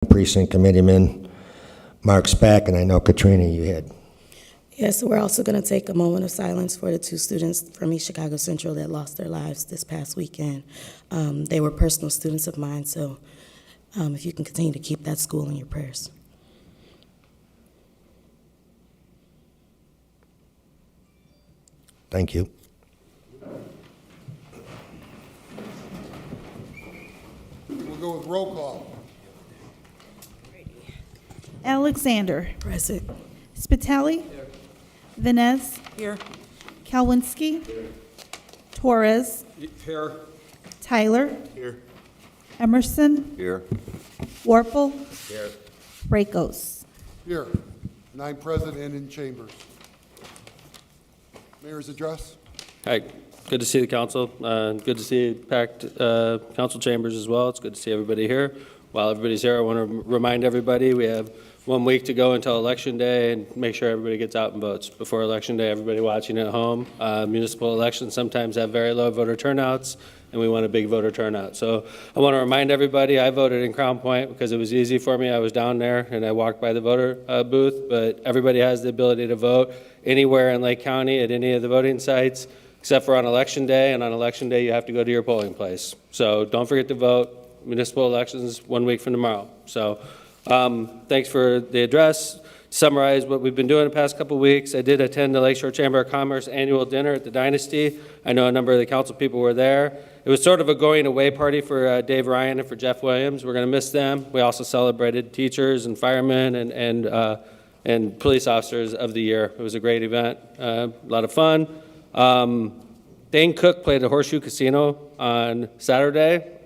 Precinct Committeeman Mark Spack, and I know Katrina, you had. Yes, we're also going to take a moment of silence for the two students from East Chicago Central that lost their lives this past weekend. They were personal students of mine, so if you can continue to keep that school in your prayers. Thank you. We'll go with roll call. Alexander. Present. Spitali. Vines. Here. Kalwinski. Torres. Here. Tyler. Here. Emerson. Here. Warple. Here. Rakos. Here. 9 present and in chambers. Mayor's address. Hi, good to see the council. Good to see packed council chambers as well. It's good to see everybody here. While everybody's here, I want to remind everybody we have 1 week to go until Election Day, and make sure everybody gets out and votes before Election Day. Everybody watching at home, municipal elections sometimes have very low voter turnouts, and we want a big voter turnout. So I want to remind everybody, I voted in Crown Point because it was easy for me. I was down there and I walked by the voter booth, but everybody has the ability to vote anywhere in Lake County at any of the voting sites, except for on Election Day, and on Election Day you have to go to your polling place. So don't forget to vote. Municipal elections 1 week from tomorrow. So thanks for the address. Summarize what we've been doing the past couple of weeks. I did attend the Lakeshore Chamber of Commerce annual dinner at the Dynasty. I know a number of the council people were there. It was sort of a going away party for Dave Ryan and for Jeff Williams. We're going to miss them. We also celebrated teachers and firemen and police officers of the year. It was a great event, a lot of fun. Dane Cook played the Horseshoe Casino on Saturday.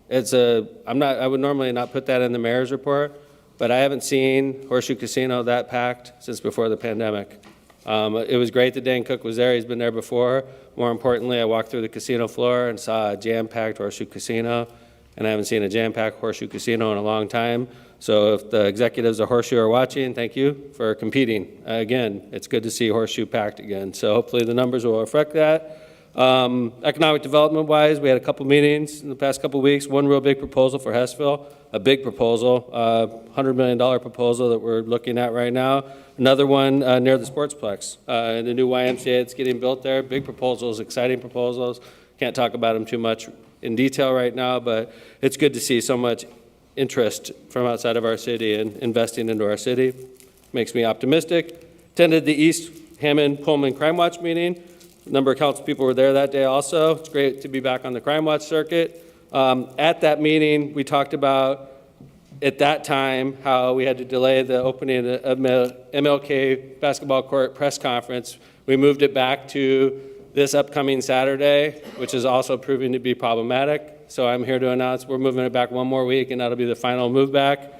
I would normally not put that in the mayor's report, but I haven't seen Horseshoe Casino that packed since before the pandemic. It was great that Dane Cook was there. He's been there before. More importantly, I walked through the casino floor and saw a jam-packed Horseshoe Casino, and I haven't seen a jam-packed Horseshoe Casino in a long time. So if the executives of Horseshoe are watching, thank you for competing. Again, it's good to see Horseshoe packed again. So hopefully the numbers will reflect that. Economic development wise, we had a couple meetings in the past couple weeks. One real big proposal for Hessville, a big proposal, $100 million proposal that we're looking at right now. Another one near the Sportsplex, the new YMCA that's getting built there. Big proposals, exciting proposals. Can't talk about them too much in detail right now, but it's good to see so much interest from outside of our city and investing into our city. Makes me optimistic. Attended the East Hammond Pullman Crime Watch meeting. A number of council people were there that day also. It's great to be back on the Crime Watch circuit. At that meeting, we talked about, at that time, how we had to delay the opening of MLK basketball court press conference. We moved it back to this upcoming Saturday, which is also proving to be problematic. So I'm here to announce we're moving it back 1 more week, and that'll be the final move back.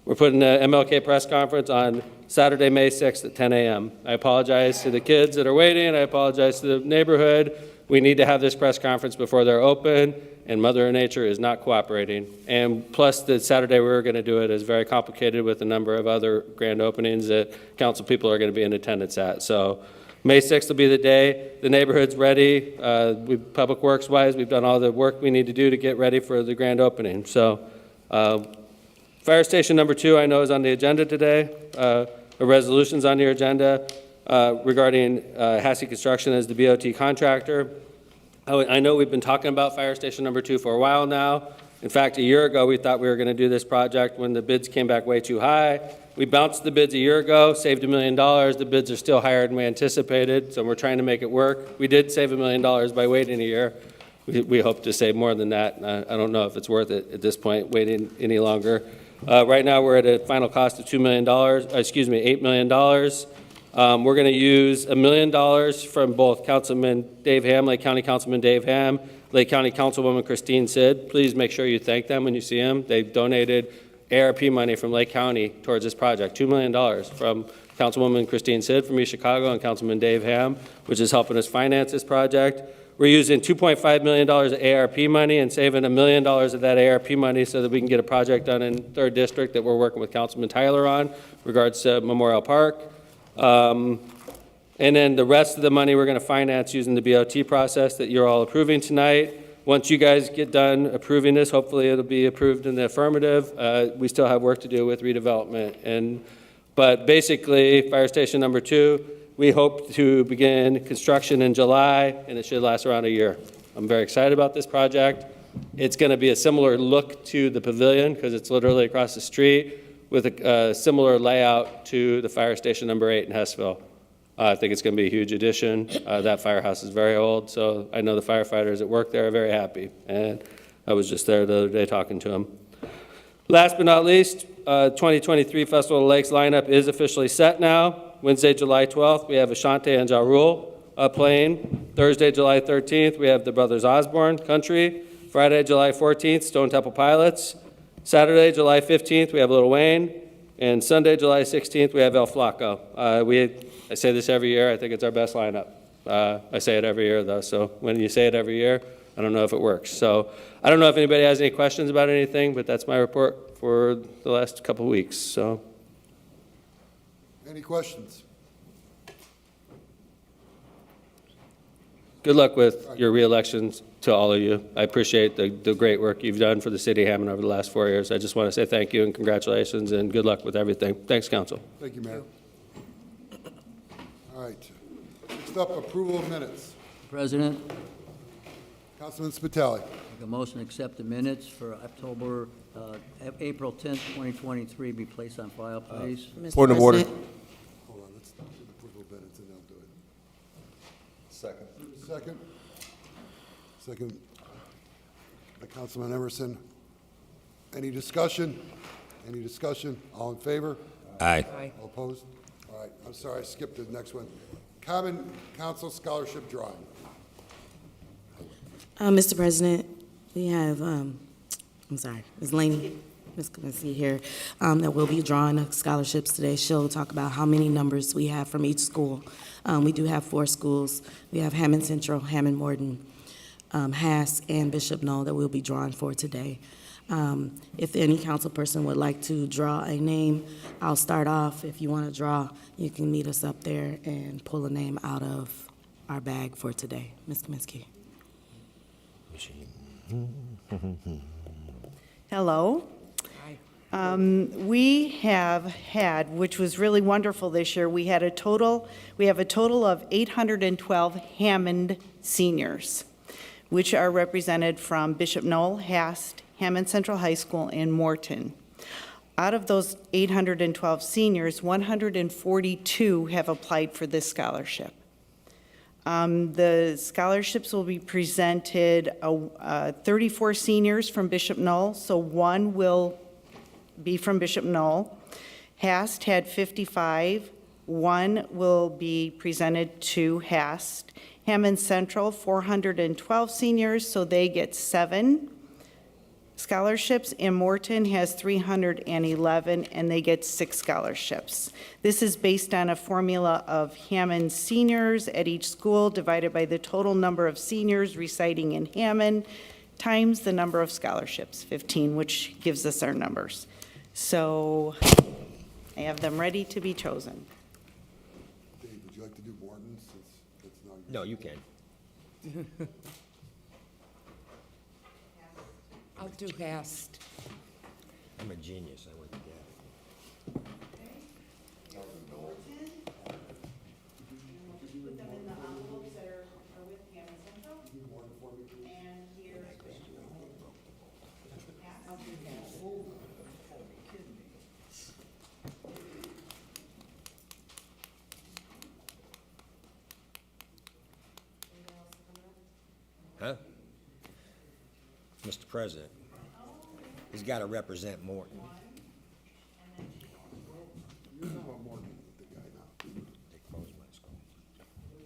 We're putting the MLK press conference on Saturday, May 6th at 10 a.m. I apologize to the kids that are waiting. I apologize to the neighborhood. We need to have this press conference before they're open, and Mother Nature is not cooperating. And plus, the Saturday we were going to do it is very complicated with a number of other grand openings that council people are going to be in attendance at. So May 6th will be the day. The neighborhood's ready. Public Works-wise, we've done all the work we need to do to get ready for the grand opening. So Fire station number 2, I know, is on the agenda today. A resolution's on your agenda regarding Hassey Construction as the BOT contractor. I know we've been talking about fire station number 2 for a while now. In fact, a year ago, we thought we were going to do this project when the bids came back way too high. We bounced the bids a year ago, saved $1 million. The bids are still higher than we anticipated, so we're trying to make it work. We did save $1 million by waiting a year. We hope to save more than that. I don't know if it's worth it at this point, waiting any longer. Right now, we're at a final cost of $8 million. We're going to use $1 million from both Councilman Dave Ham, Lake County Councilman Dave Ham, Lake County Councilwoman Christine Sid. Please make sure you thank them when you see them. They've donated ARP money from Lake County towards this project, $2 million from Councilwoman Christine Sid from East Chicago and Councilman Dave Ham, which is helping us finance this project. We're using $2.5 million of ARP money and saving $1 million of that ARP money so that we can get a project done in 3rd District that we're working with Councilman Tyler on regards to Memorial Park. And then the rest of the money we're going to finance using the BOT process that you're all approving tonight. once you guys get done approving this, hopefully it'll be approved in the affirmative. We still have work to do with redevelopment. But basically, fire station number 2, we hope to begin construction in July, and it should last around a year. I'm very excited about this project. It's going to be a similar look to the pavilion because it's literally across the street with a similar layout to the fire station number 8 in Hessville. I think it's going to be a huge addition. That firehouse is very old, so I know the firefighters that work there are very happy. And I was just there the other day talking to them. Last but not least, 2023 Festival of Lakes lineup is officially set now. Wednesday, July 12th, we have Ashante and Ja Rule playing. Thursday, July 13th, we have the Brothers Osborne Country. Friday, July 14th, Stone Temple Pilots. Saturday, July 15th, we have Lil Wayne. And Sunday, July 16th, we have El Flaco. I say this every year. I think it's our best lineup. I say it every year, though. So when you say it every year, I don't know if it works. So I don't know if anybody has any questions about anything, but that's my report for the last couple of weeks. So. Any questions? Good luck with your re-elections to all of you. I appreciate the great work you've done for the City of Hammond over the last 4 years. I just want to say thank you and congratulations and good luck with everything. Thanks, Council. Thank you, Mayor. All right. Next up, approval of minutes. President, Councilman Spitali. make a motion to accept the minutes for April 10th, 2023 be placed on file, please. Mr. Point of order. President, Hold on, let's do the approval of minutes and then I'll do it. Second. Second by Councilman Emerson. Any discussion? Any discussion? All in favor? Aye. All opposed? All right, I'm sorry, I skipped the next one. Common Council Scholarship Drawing. Mr. President, we have, Ms. Laney, Ms. Kaminsky here, that will be drawing scholarships today. She'll talk about how many numbers we have from each school. We do have 4 schools. We have Hammond Central, Hammond Morton, Hass, and Bishop Knoll that we'll be drawing for today. If any council person would like to draw a name, I'll start off. If you want to draw, you can meet us up there and pull a name out of our bag for today. Ms. Kaminsky. Hello. We have had, which was really wonderful this year, we have a total of 812 Hammond seniors, which are represented from Bishop Knoll, Hast, Hammond Central High School, and Morton. Out of those 812 seniors, 142 have applied for this scholarship. The scholarships will be presented, 34 seniors from Bishop Knoll, so 1 will be from Bishop Knoll. Hast had 55, 1 will be presented to Hast. Hammond Central, 412 seniors, so they get 7 scholarships, and Morton has 311, and they get 6 scholarships. This is based on a formula of Hammond seniors at each school divided by the total number of seniors residing in Hammond times the number of scholarships, 15, which gives us our numbers. So I have them ready to be chosen. Dave, would you like to do Morton since it's not? No, you can. I'll do Hast. I'm a genius. I went to Gap. Put them in the envelopes that are with Hammond Central. And here. I'll do Hast. Huh? Mr. President, he's got to represent Morton. You know what Morton is, the guy now. They closed my school. And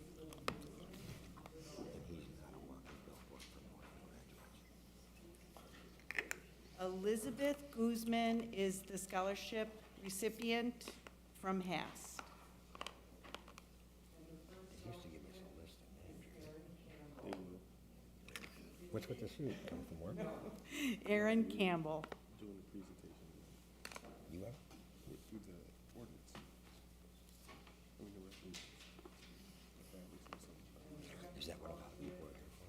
he's not a walking billboard for Morton. Elizabeth Guzman is the scholarship recipient from Hass. He used to give us a list of names. What's with the suit? Coming from work? Aaron Campbell. You are? Is that what a lot of people are here for?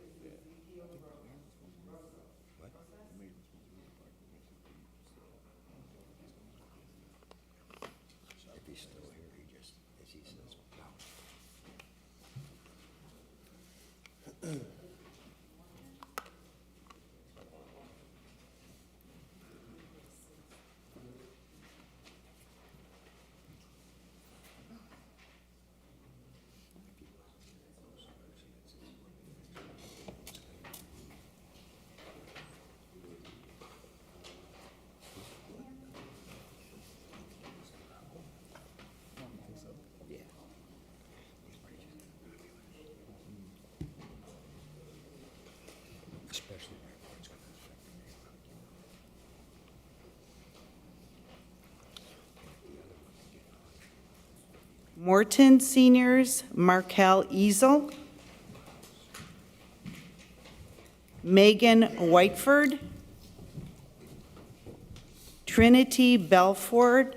Especially. Morton seniors, Markel Easel. Megan Whiteford. Trinity Belford.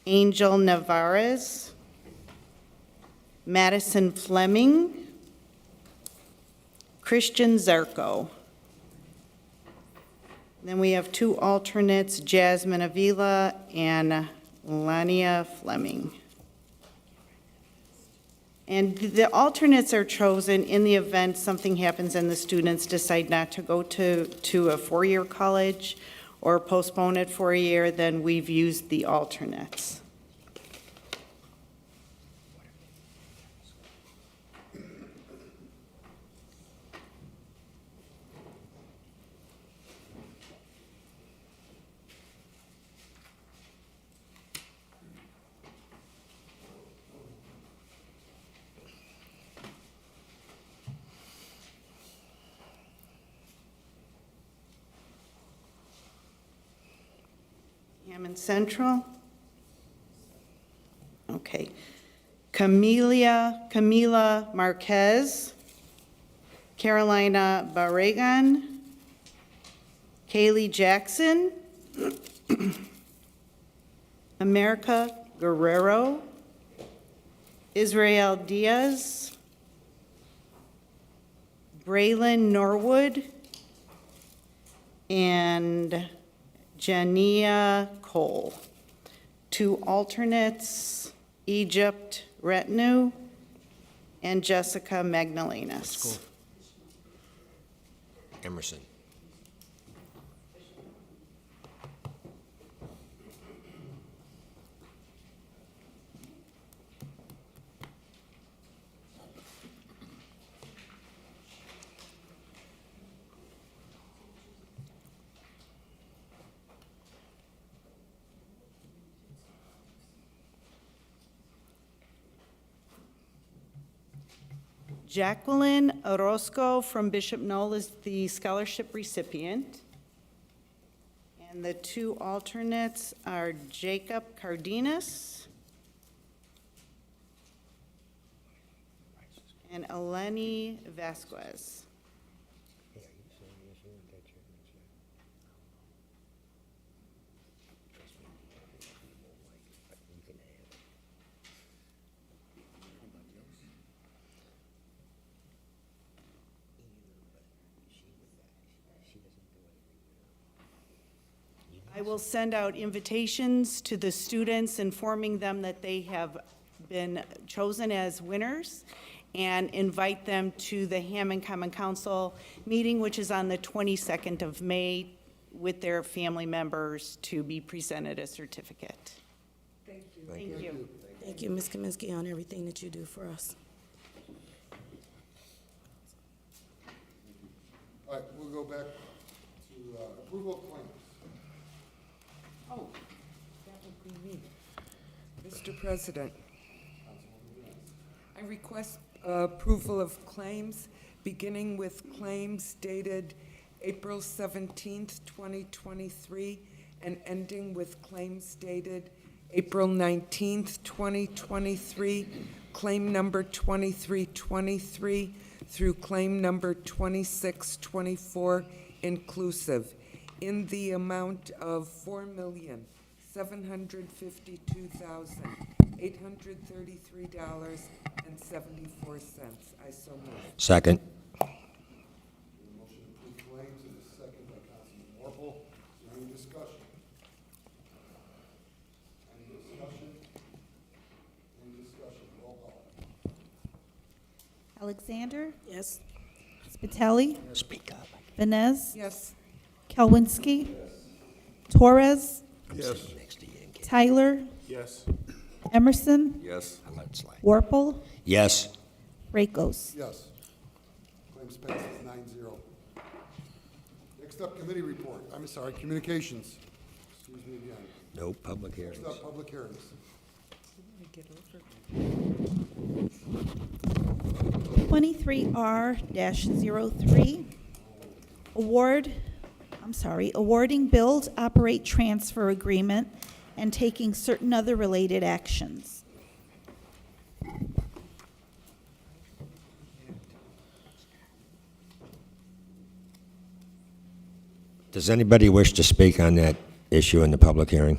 Angel Navarez. Madison Fleming. Christian Zarco. Then we have two alternates, Jasmine Avila and Lania Fleming. And the alternates are chosen in the event something happens and the students decide not to go to a four-year college or postpone it for a year, then we've used the alternates. Hammond Central. Okay. Camila Marquez. Carolina Barragan. Kaylee Jackson. America Guerrero. Israel Diaz. Braylon Norwood. And Jania Cole. Two alternates, Egypt Retinue and Jessica Magdalenas. Emerson. Jacqueline Orozco from Bishop Knoll is the scholarship recipient. And the two alternates are Jacob Cardenas and Eleni Vasquez. I will send out invitations to the students informing them that they have been chosen as winners and invite them to the Hammond Common Council meeting, which is on the 22nd of May, with their family members to be presented a certificate. Thank you. Thank you. Thank you, Ms. Kaminsky, on everything that you do for us. All right, we'll go back to approval of claims. Oh, that would be me. Mr. President, I request approval of claims, beginning with claims dated April 17th, 2023, and ending with claims dated April 19th, 2023, claim number 2323 through claim number 2624 inclusive, in the amount of $4,752,833.74. I so move. Second. Motion to approve claims is a second by Councilman Warple. Is there any discussion? Any discussion? Any discussion? Roll call. Alexander, Yes? Spitali, Speak up. Vines, Yes. Kelwinsky, Torres, Yes. Next to you and get, Tyler, Yes. Emerson, Yes. I'll let it slide. Warple, Yes. Rakos. Yes. Claims passes 9-0. Next up, committee report. I'm sorry, communications. Excuse me again. No public hearings. Next up, public hearings. Get over it. 23R-03, awarding build, operate, transfer agreement and taking certain other related actions. Does anybody wish to speak on that issue in the public hearing?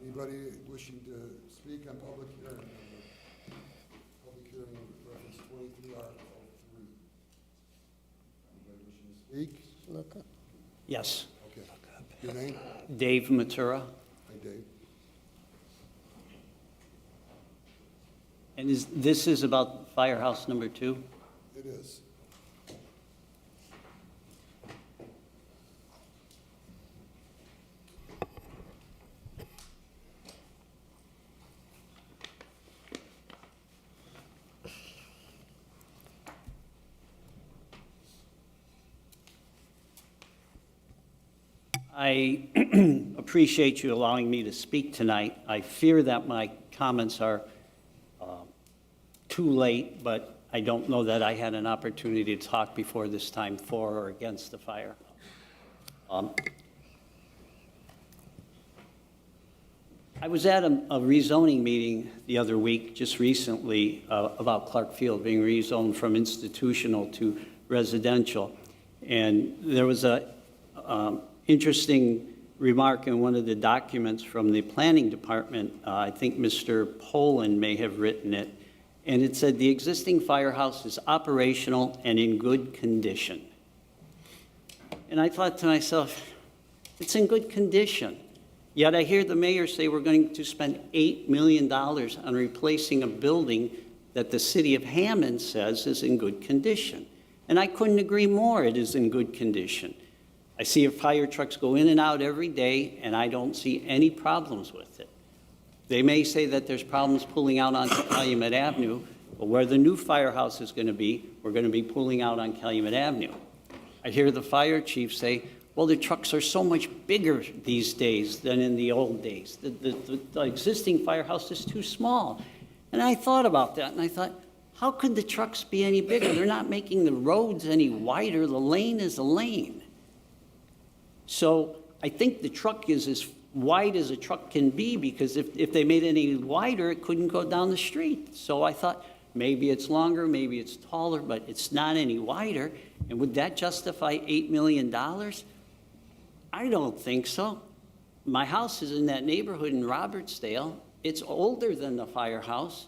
Anybody wishing to speak on public hearing? Public hearing reference 23R03. Anybody wishing to speak? Yes, Okay. Your name? Dave Matura. Hi, Dave. And this is about Firehouse Number 2? It is. I appreciate you allowing me to speak tonight. I fear that my comments are too late, but I don't know that I had an opportunity to talk before this time for or against the fire. I was at a rezoning meeting the other week, just recently, about Clark Field being rezoned from institutional to residential. And there was a interesting remark in one of the documents from the planning department. I think Mr. Poland may have written it. And it said, the existing firehouse is operational and in good condition. And I thought to myself, it's in good condition. Yet I hear the mayor say we're going to spend $8 million on replacing a building that the City of Hammond says is in good condition. And I couldn't agree more, it is in good condition. I see fire trucks go in and out every day, and I don't see any problems with it. They may say that there's problems pulling out onto Calumet Avenue, but where the new firehouse is going to be, we're going to be pulling out on Calumet Avenue. I hear the fire chief say, well, the trucks are so much bigger these days than in the old days. The existing firehouse is too small. And I thought about that, and I thought, how could the trucks be any bigger? They're not making the roads any wider. The lane is a lane. So I think the truck is as wide as a truck can be, because if they made it any wider, it couldn't go down the street. So I thought, maybe it's longer, maybe it's taller, but it's not any wider. And would that justify $8 million? I don't think so. My house is in that neighborhood in Robertsdale. It's older than the firehouse.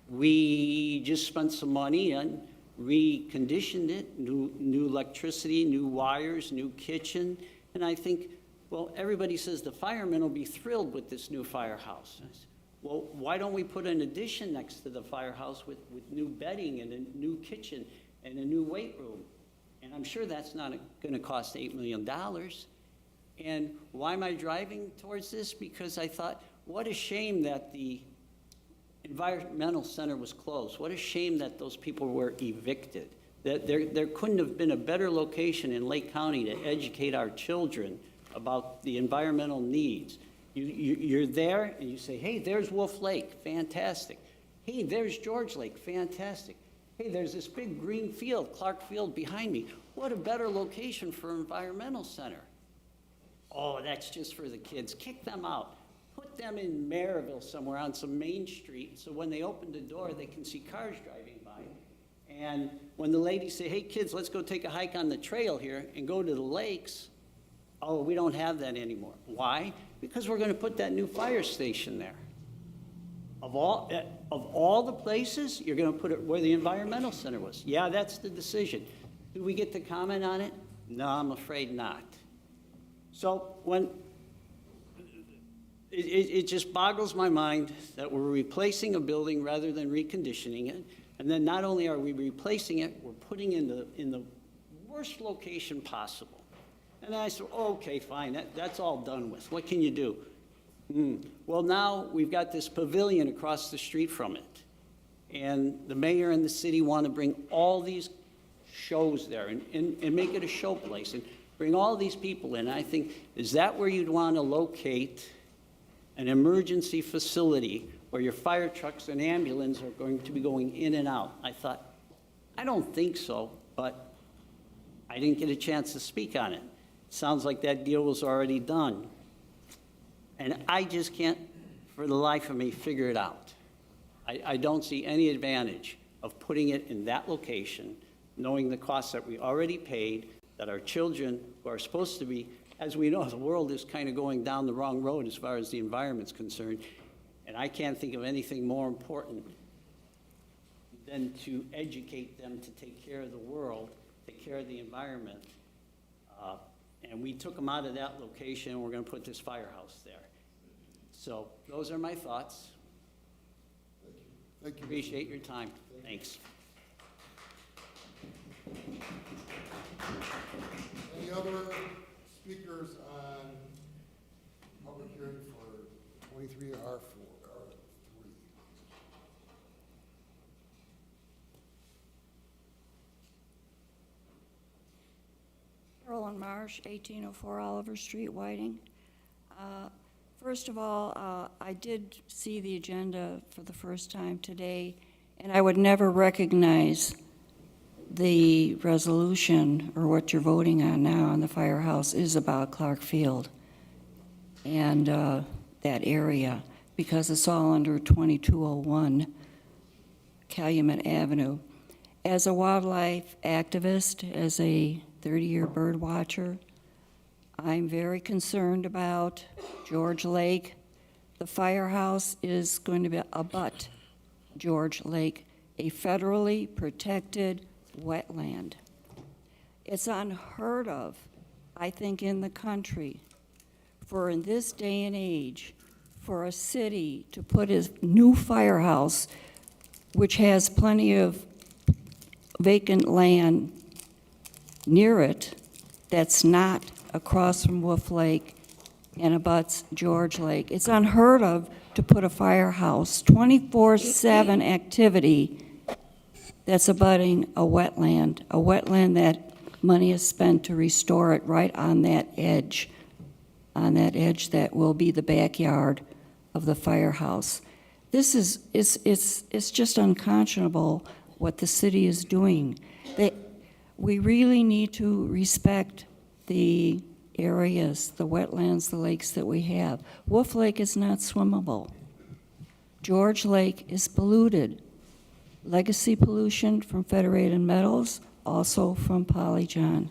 We just spent some money and reconditioned it, new electricity, new wires, new kitchen. And I think, well, everybody says the firemen will be thrilled with this new firehouse. I said, well, why don't we put an addition next to the firehouse with new bedding and a new kitchen and a new weight room? And I'm sure that's not going to cost $8 million. And why am I driving towards this? Because I thought, what a shame that the environmental center was closed. What a shame that those people were evicted. That there couldn't have been a better location in Lake County to educate our children about the environmental needs. You're there and you say, hey, there's Wolf Lake, fantastic. Hey, there's George Lake, fantastic. Hey, there's this big green field, Clark Field behind me. What a better location for an environmental center. Oh, that's just for the kids. Kick them out. Put them in Maryville somewhere on some main street, so when they open the door, they can see cars driving by. And when the ladies say, hey, kids, let's go take a hike on the trail here and go to the lakes, oh, we don't have that anymore. Why? Because we're going to put that new fire station there. Of all the places, you're going to put it where the environmental center was. Yeah, that's the decision. Do we get to comment on it? No, I'm afraid not. So when it just boggles my mind that we're replacing a building rather than reconditioning it. And then not only are we replacing it, we're putting it in the worst location possible. And I said, oh, okay, fine, that's all done with. What can you do? Well, now we've got this pavilion across the street from it. And the mayor and the city want to bring all these shows there and make it a show place. And bring all these people in. I think, is that where you'd want to locate an emergency facility where your fire trucks and ambulance are going to be going in and out? I thought, I don't think so, but I didn't get a chance to speak on it. Sounds like that deal was already done. And I just can't, for the life of me, figure it out. I don't see any advantage of putting it in that location, knowing the costs that we already paid, that our children who are supposed to be, as we know, the world is kind of going down the wrong road as far as the environment's concerned. And I can't think of anything more important than to educate them to take care of the world, take care of the environment. And we took them out of that location, and we're going to put this firehouse there. So those are my thoughts. Thank you. Appreciate your time. Thanks. Any other speakers on public hearing for 23R4, R3? Carolyn Marsh, 1804 Oliver Street, Whiting. First of all, I did see the agenda for the first time today, and I would never recognize the resolution or what you're voting on now on the firehouse is about Clark Field and that area, because it's all under 2201 Calumet Avenue. As a wildlife activist, as a 30-year bird watcher, I'm very concerned about George Lake. The firehouse is going to be abut George Lake, a federally protected wetland. It's unheard of, I think, in the country for, in this day and age, for a city to put a new firehouse, which has plenty of vacant land near it, that's not across from Wolf Lake and abuts George Lake. It's unheard of to put a firehouse, 24/7 activity that's abutting a wetland that money is spent to restore it right on that edge that will be the backyard of the firehouse. This is, it's just unconscionable what the city is doing. We really need to respect the areas, the wetlands, the lakes that we have. Wolf Lake is not swimmable. George Lake is polluted. Legacy pollution from Federated Metals, also from Polyjohn.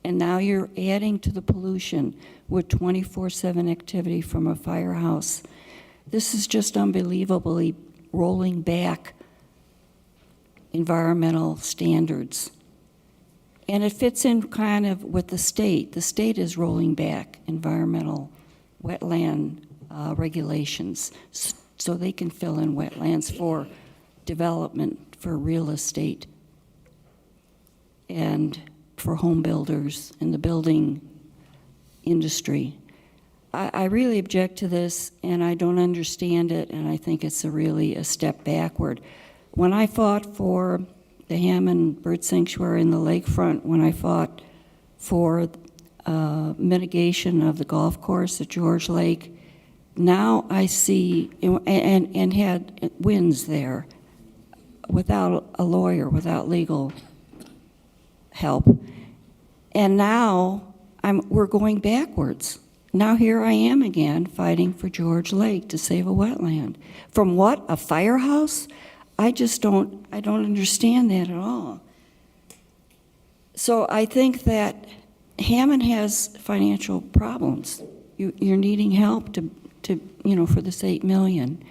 And now you're adding to the pollution with 24/7 activity from a firehouse. This is just unbelievably rolling back environmental standards. And it fits in kind of with the state. The state is rolling back environmental wetland regulations so they can fill in wetlands for development, for real estate, and for home builders and the building industry. I really object to this, and I don't understand it, and I think it's really a step backward. When I fought for the Hammond Bird Sanctuary in the lakefront, when I fought for mitigation of the golf course at George Lake, now I see, and had wins there without a lawyer, without legal help. And now we're going backwards. Now here I am again fighting for George Lake to save a wetland. From what? A firehouse? I don't understand that at all. So I think that Hammond has financial problems. You're needing help to for this $8 million.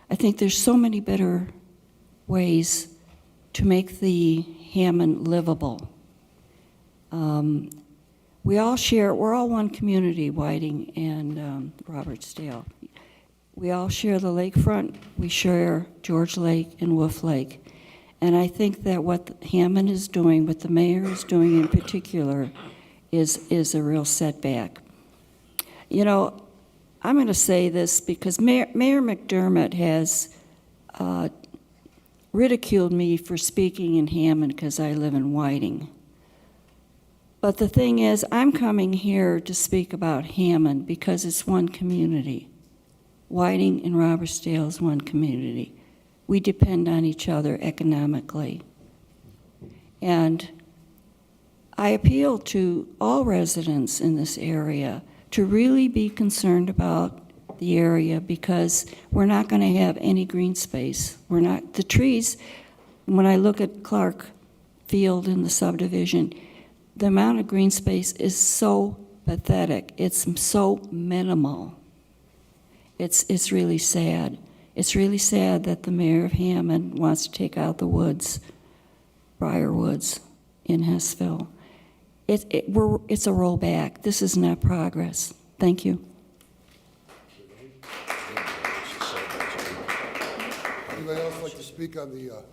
I think there's so many better ways to make the Hammond livable. We're all one community, Whiting and Robertsdale. We all share the lakefront, we share George Lake and Wolf Lake. And I think that what Hammond is doing, what the mayor is doing in particular, is a real setback. I'm going to say this because Mayor McDermott has ridiculed me for speaking in Hammond because I live in Whiting. But the thing is, I'm coming here to speak about Hammond because it's one community. Whiting and Robertsdale is one community. We depend on each other economically. And I appeal to all residents in this area to really be concerned about the area because we're not going to have any green space. The trees, when I look at Clark Field in the subdivision, the amount of green space is so pathetic. It's so minimal. It's really sad. It's really sad that the mayor of Hammond wants to take out the woods, Briar Woods in Hessville. It's a rollback. This is not progress. Thank you. Anybody else like to speak on the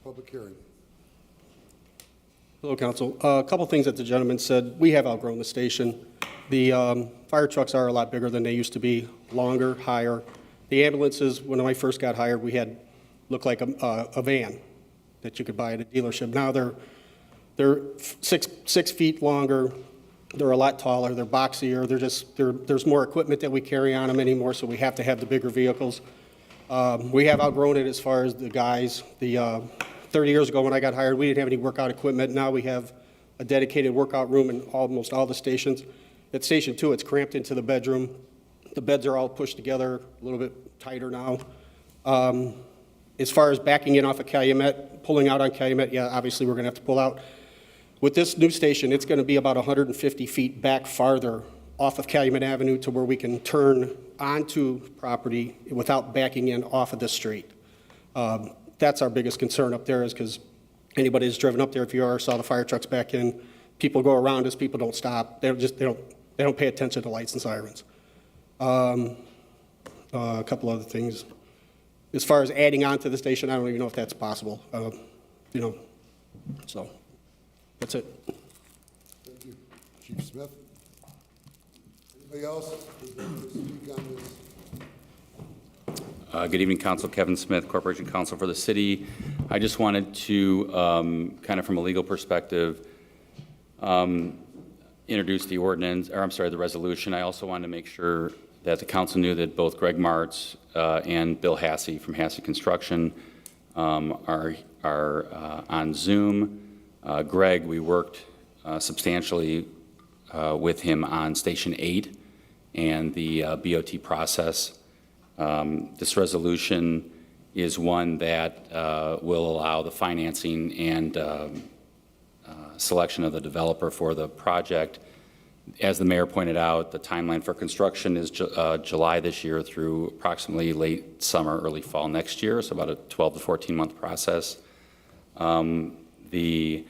public hearing? Hello, Council. A couple things that the gentleman said. We have outgrown the station. The fire trucks are a lot bigger than they used to be, longer, higher. The ambulances, when I first got hired, we had looked like a van that you could buy at a dealership. Now they're 6 feet longer. They're a lot taller. They're boxier. There's more equipment that we carry on them anymore, so we have to have the bigger vehicles. We have outgrown it as far as the guys. 30 years ago when I got hired, we didn't have any workout equipment. Now we have a dedicated workout room in almost all the stations. At Station 2, it's cramped into the bedroom. The beds are all pushed together a little bit tighter now. As far as backing in off of Calumet, pulling out on Calumet, yeah, obviously we're going to have to pull out. With this new station, it's going to be about 150 feet back farther off of Calumet Avenue to where we can turn onto property without backing in off of the street. That's our biggest concern up there is because anybody who's driven up there, if you are, saw the fire trucks back in, people go around us, people don't stop. They don't pay attention to lights and sirens. A couple other things. As far as adding on to the station, I don't even know if that's possible. So that's it. Thank you. Chief Smith? Anybody else who'd like to speak on this? Good evening, Council. Kevin Smith, Corporation Counsel for the city. I just wanted to, kind of from a legal perspective, introduce the ordinance, or I'm sorry, the resolution. I also wanted to make sure that the council knew that both Greg Martz and Bill Hassey from Hassey Construction are on Zoom. Greg, we worked substantially with him on Station 8 and the BOT process. This resolution is one that will allow the financing and selection of the developer for the project. As the mayor pointed out, the timeline for construction is July this year through approximately late summer, early fall next year, so about a 12 to 14-month process. The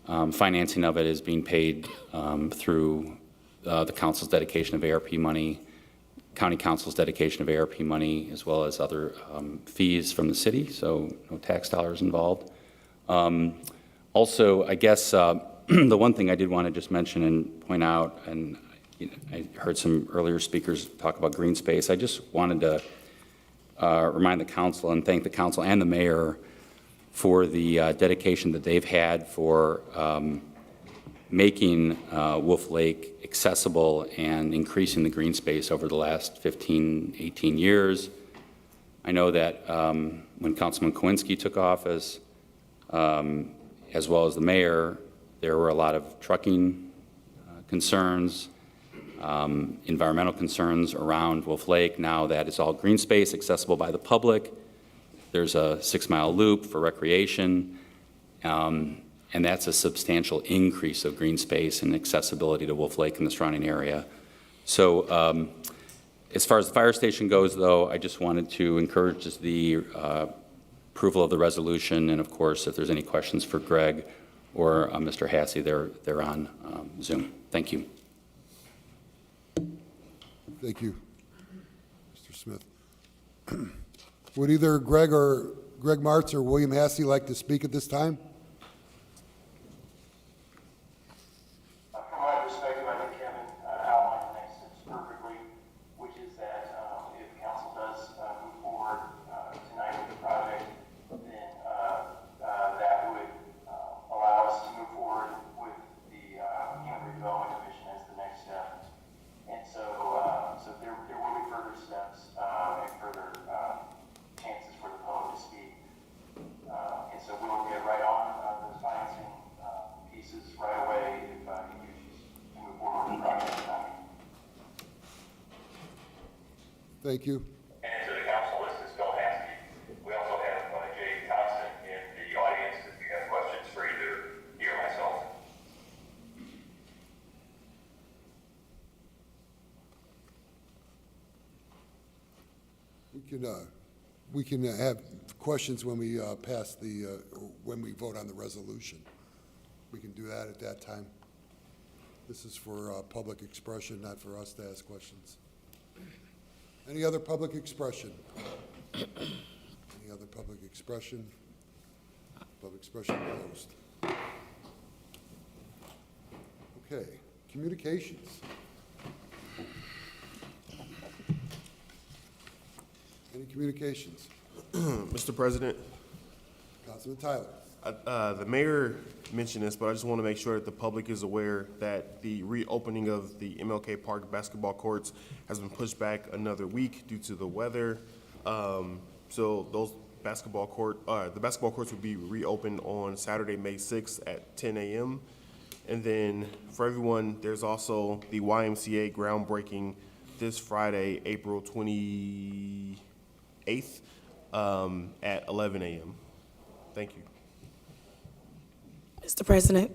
financing of it is being paid through the council's dedication of ARP money, county council's dedication of ARP money, as well as other fees from the city, so no tax dollars involved. Also, I guess the one thing I did want to just mention and point out, and I heard some earlier speakers talk about green space. I just wanted to remind the council and thank the council and the mayor for the dedication that they've had for making Wolf Lake accessible and increasing the green space over the last 15, 18 years. I know that when Councilman Kowinski took office, as well as the mayor, there were a lot of trucking concerns, environmental concerns around Wolf Lake. Now that it's all green space, accessible by the public, there's a 6-mile loop for recreation, and that's a substantial increase of green space and accessibility to Wolf Lake and the surrounding area. So as far as the fire station goes, though, I just wanted to encourage the approval of the resolution, and of course, if there's any questions for Greg or Mr. Hassey, they're on Zoom. Thank you. Thank you, Mr. Smith. Would either Greg Martz or William Hassey like to speak at this time? From my perspective, I think Kevin outlined the next steps perfectly, which is that if council does move forward tonight with the project, then that would allow us to move forward with the Thank you. And to the council list is Bill Haskey. We also have Jay Thompson in the audience if you have questions for either he or myself. We can have questions when we pass the, when we vote on the resolution. We can do that at that time. This is for public expression, not for us to ask questions. Any other public expression? Any other public expression? Public expression closed. Okay, communications. Any communications? Mr. President, Councilman Tyler. the mayor mentioned this, but I just want to make sure that the public is aware that the reopening of the MLK Park basketball courts has been pushed back another week due to the weather. So those the basketball courts will be reopened on Saturday, May 6th at 10 a.m. And then for everyone, there's also the YMCA groundbreaking this Friday, April 28th, at 11 a.m. Thank you. Mr. President,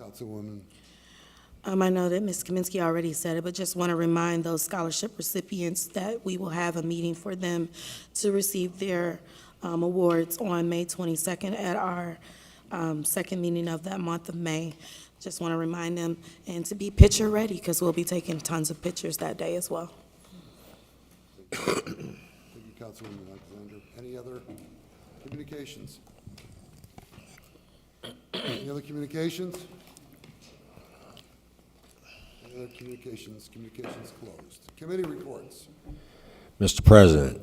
Councilwoman. I know that Ms. Kaminsky already said it, but just want to remind those scholarship recipients that we will have a meeting for them to receive their awards on May 22nd at our second meeting of that month of May. Just want to remind them and to be picture ready because we'll be taking tons of pictures that day as well. Thank you, Councilwoman Alexander. Any other communications? Any other communications? Any other communications? Communications closed. Committee reports. Mr. President,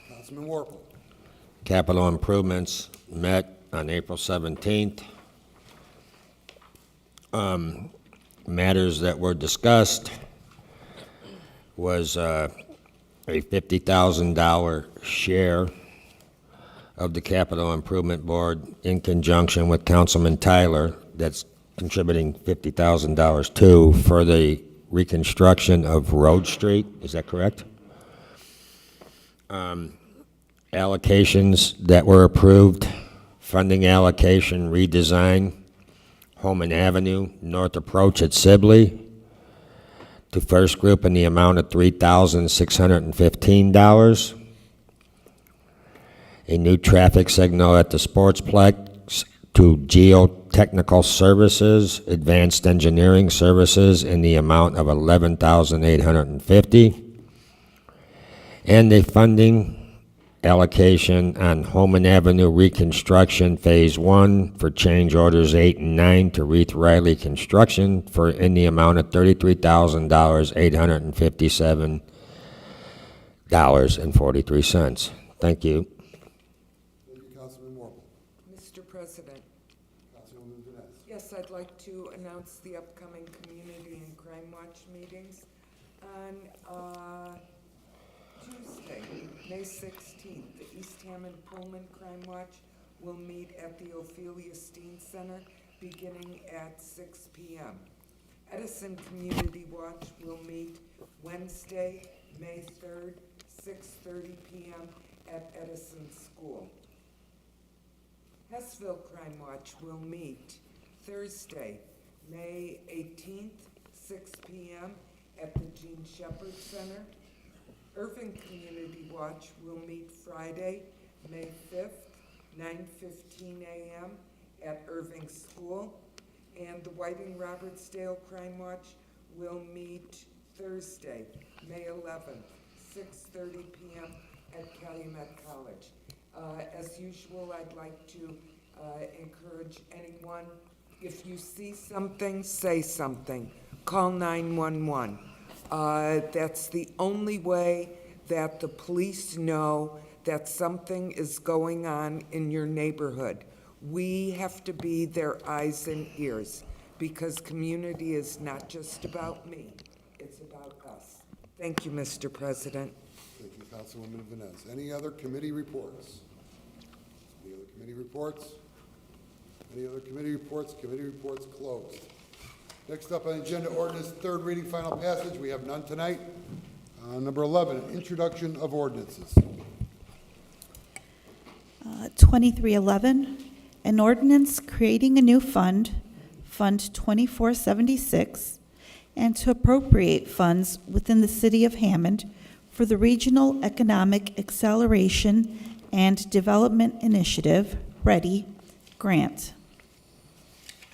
Councilman Warple. capital improvements met on April 17th. Matters that were discussed was a $50,000 share of the Capital Improvement Board in conjunction with Councilman Tyler, that's contributing $50,000 too, for the reconstruction of Road Street. Is that correct? Allocations that were approved, funding allocation redesign, Holman Avenue, North Approach at Sibley, to First Group in the amount of $3,615. A new traffic signal at the Sportsplex to Geotechnical Services, Advanced Engineering Services in the amount of $11,850. And a funding allocation on Holman Avenue reconstruction Phase 1 for change orders 8 and 9 to Reith Riley Construction for in the amount of $33,857.43. Thank you. Thank you, Councilman Warple. Mr. President, Councilwoman Vaness. yes, I'd like to announce the upcoming Community and Crime Watch meetings on Tuesday, May 16th. The East Hammond Pullman Crime Watch will meet at the Ophelia Steen Center beginning at 6 p.m. Edison Community Watch will meet Wednesday, May 3rd, 6:30 p.m. at Edison School. Hessville Crime Watch will meet Thursday, May 18th, 6 p.m. at the Jean Shepherd Center. Irving Community Watch will meet Friday, May 5th, 9:15 a.m. at Irving School. And the Whiting Robertsdale Crime Watch will meet Thursday, May 11th, 6:30 p.m. at Calumet College. As usual, I'd like to encourage anyone, if you see something, say something. Call 911. That's the only way that the police know that something is going on in your neighborhood. We have to be their eyes and ears because community is not just about me, it's about us. Thank you, Mr. President. Thank you, Councilwoman Vaness. Any other committee reports? Any other committee reports? Any other committee reports? Committee reports closed. Next up on the agenda, ordinance third reading, final passage. We have none tonight. Number 11, introduction of ordinances. 2311, an ordinance creating a new fund, Fund 2476, and to appropriate funds within the City of Hammond for the Regional Economic Acceleration and Development Initiative, READY, grant.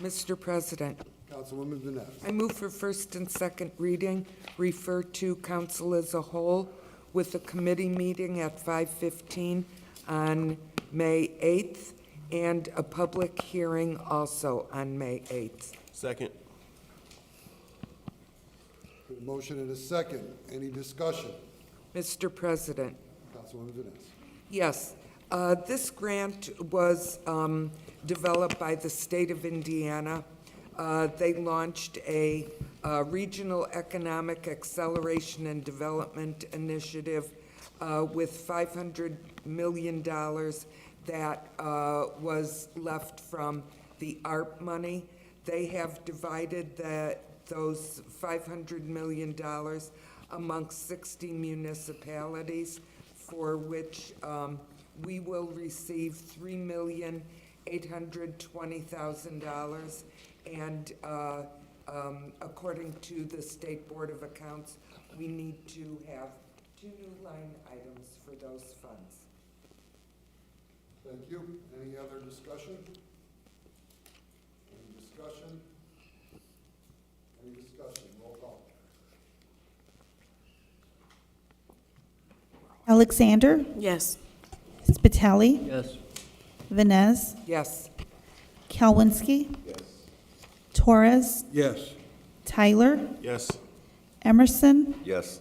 Mr. President, Councilwoman Vines. I move for first and second reading, refer to council as a whole with a committee meeting at 5:15 on May 8th and a public hearing also on May 8th. Second. A motion and a second. Any discussion? Mr. President, Councilwoman Vines. yes, this grant was developed by the state of Indiana. They launched a regional economic acceleration and development initiative with $500 million that was left from the ARP money. They have divided those $500 million amongst 60 municipalities, for which we will receive $3,820,000. And according to the State Board of Accounts, we need to have 2 new line items for those funds. Thank you. Any other discussion? Any discussion? Any discussion? Roll call. Alexander, Yes. Spitali, Yes. Vines, Yes. Kalwinski, Torres, Yes. Tyler, Yes. Emerson, Yes.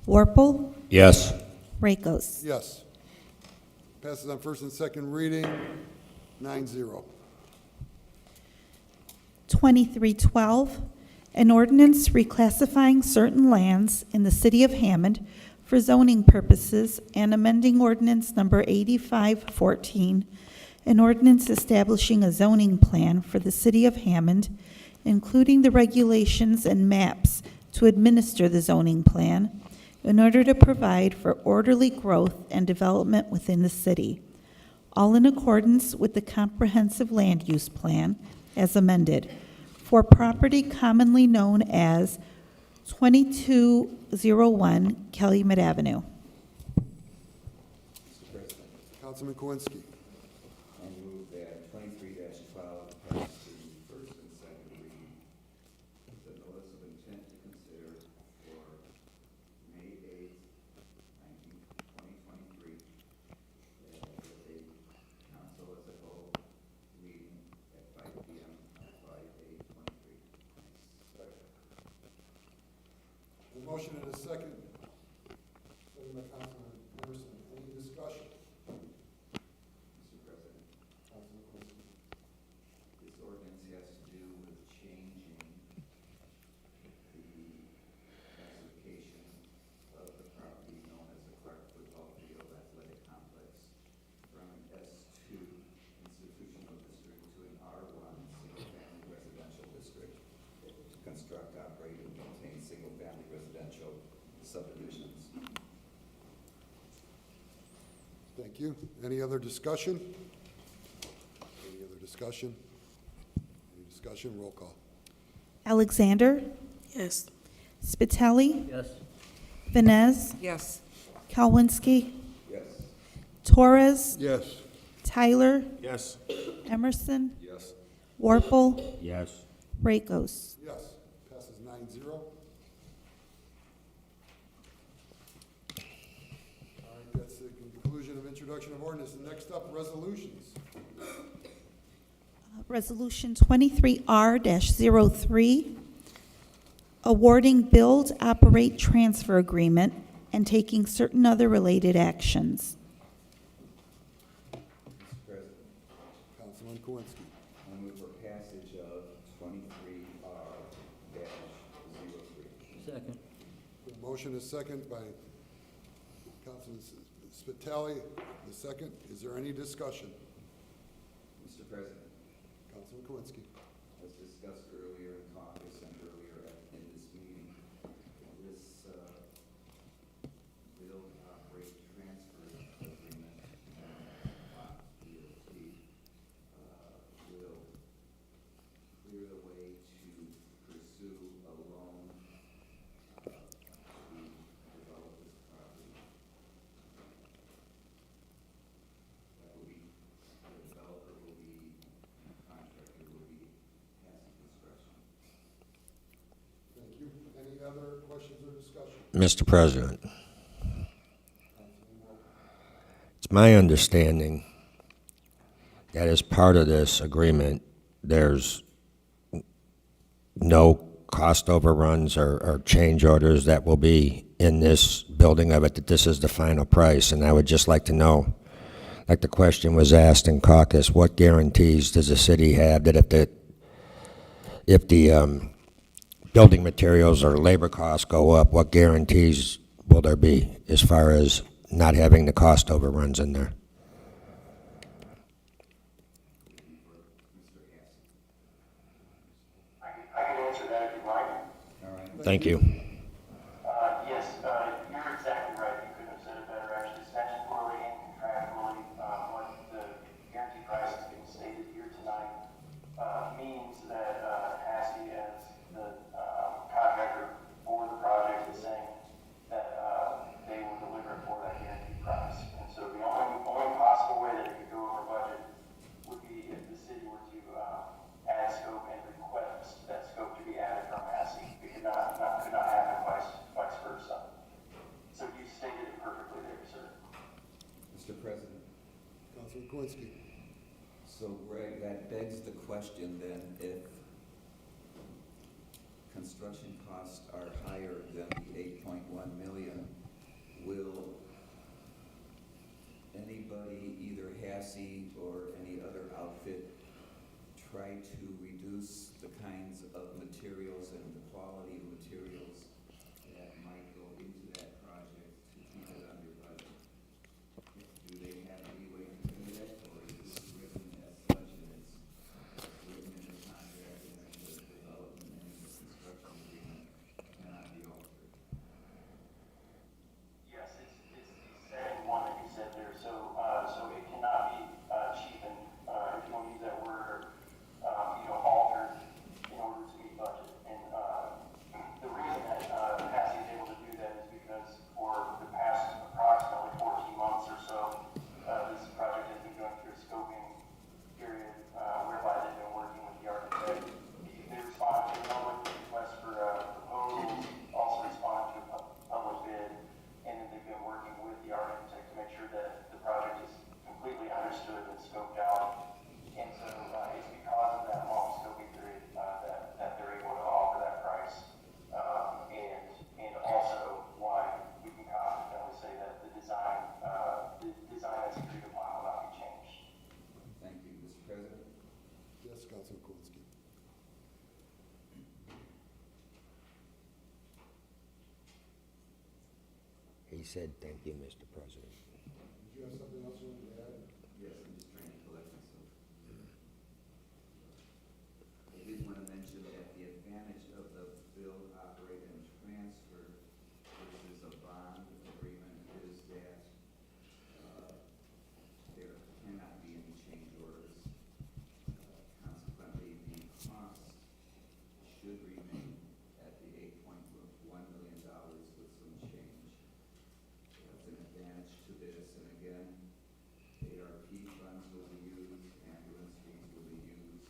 Warple, Yes. Rakos. Yes. Passes on first and second reading, 9-0. 2312, an ordinance reclassifying certain lands in the City of Hammond for zoning purposes and amending ordinance number 8514, an ordinance establishing a zoning plan for the City of Hammond, including the regulations and maps to administer the zoning plan in order to provide for orderly growth and development within the city, all in accordance with the comprehensive land use plan as amended, for property commonly known as 2201 Calumet Avenue. Councilman Kowinski. I move that 23-12 pass the first and second reading with the notice of intent to consider for May 8th, 2023, with a council as a whole meeting at 5 p.m. on 5/8/23. A motion and a second. Second by Councilman Emerson. Any discussion? Mr. President, Councilman Kowinski. this ordinance has to do with changing the classification of the property known as the Clark Football Field Athletic Complex from an S2 institutional district to an R1 single-family residential district to construct, operate, and maintain single-family residential subdivisions. Thank you. Any other discussion? Any other discussion? Any discussion? Roll call. Alexander, Yes. Spitali, Yes. Vines, Yes. Kalwinski, Yes. Torres, Yes. Tyler, Yes. Emerson, Yes. Warple, Yes. Rakos. Yes. Passes 9-0. All right, that's the conclusion of introduction of ordinance. Next up, resolutions. Resolution 23R-03, awarding build, operate, transfer agreement and taking certain other related actions. Mr. President, Councilman Kowinski. I move for passage of 23R-03. Second. A motion is second by Councilman Spitali. The second. Is there any discussion? Mr. President, Councilman Kowinski. as discussed earlier in caucus and earlier in this meeting, this Mr. President, it's my understanding that as part of this agreement, there's no cost overruns or change orders that will be in this building of it, that this is the final price. And I would just like to know, like the question was asked in caucus, what guarantees does the city have that if the building materials or labor costs go up, what guarantees will there be as far as not having the cost overruns in there? I can answer that if you'd like. All right. Thank you. Yes, you're exactly right. You couldn't have said it better, actually. Statutorily and contractually, what the guarantee price has been stated here tonight means that HASI, as the contractor for the project, is saying that they will deliver it for that guarantee price. And so the only possible way that it could go over budget would be if the city were to add scope and request that scope to be added from HASI. It could not happen vice versa. So you stated it perfectly there, sir. Mr. President, Councilman Kowinski. so Greg, that begs the question then, if construction costs are higher than the 8.1 million, will anybody, either HASI or any other outfit, try to reduce the kinds of materials and the quality of materials that might go into that project to keep it under budget? Do they have any way to do that, or is this written as such and it's written in the contract and then the development and the construction agreement cannot be altered? Yes, it's the second one that you said there. So it cannot be cheapened, if you want to use that word, altered in order to meet budget. And the reason that HASI is able to do that is because for the past approximately 14 months or so, this project has been going through a scoping period whereby they've been working with the architect. They responded to a public request for proposals, also responded to a public bid, and then they've been working with the architect to make sure that the project is completely understood and scoped out. And so it's because of that long scoping period that they're able to offer that price. And also why we can confidently say that the design that's agreed upon will not be changed. Thank you, Mr. President. Yes, Councilman Kowinski. He said, thank you, Mr. President. Did you have something else you wanted to add? Yes, I'm just trying to collect myself. I did want to mention that the advantage of the build, operate, and transfer versus a bond agreement is that there cannot be any change orders. Consequently, the cost should remain at the $8.1 million with some change. That's an advantage to this, and again, ARP funds will be used, ambulance fees will be used,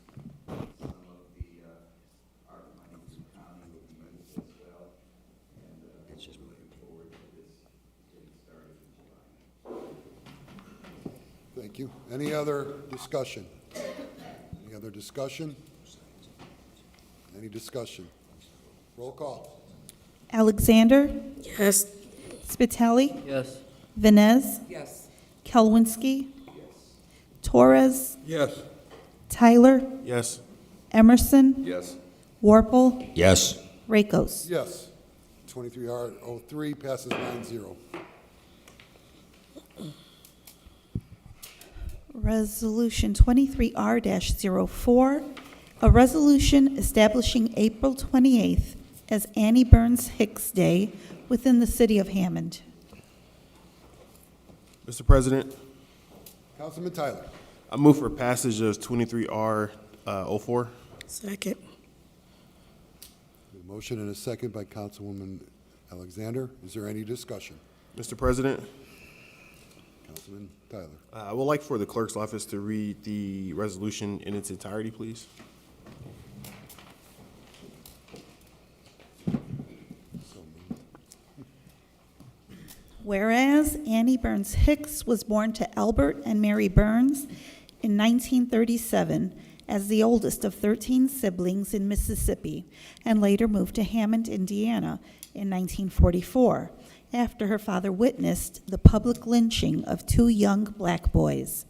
some of the ARP money from county will be used as well, and we're looking forward to this getting started in July. Thank you. Any other discussion? Any other discussion? Any discussion? Roll call. Alexander, Yes. Spitali, Yes. Vines, Yes. Kelwinsky, Torres, Yes. Tyler, Yes. Emerson, Yes. Warple, Yes. Rakos. Yes. 23R03 passes 9-0. Resolution 23R-04, a resolution establishing April 28th as Annie Burns Hicks Day within the City of Hammond. Mr. President, Councilman Tyler. I move for passage of 23R04. Second. A motion and a second by Councilwoman Alexander. Is there any discussion? Mr. President, Councilman Tyler. I would like for the clerk's office to read the resolution in its entirety, please. So moved. Whereas Annie Burns Hicks was born to Albert and Mary Burns in 1937 as the oldest of 13 siblings in Mississippi, and later moved to Hammond, Indiana in 1944, after her father witnessed the public lynching of 2 young black boys.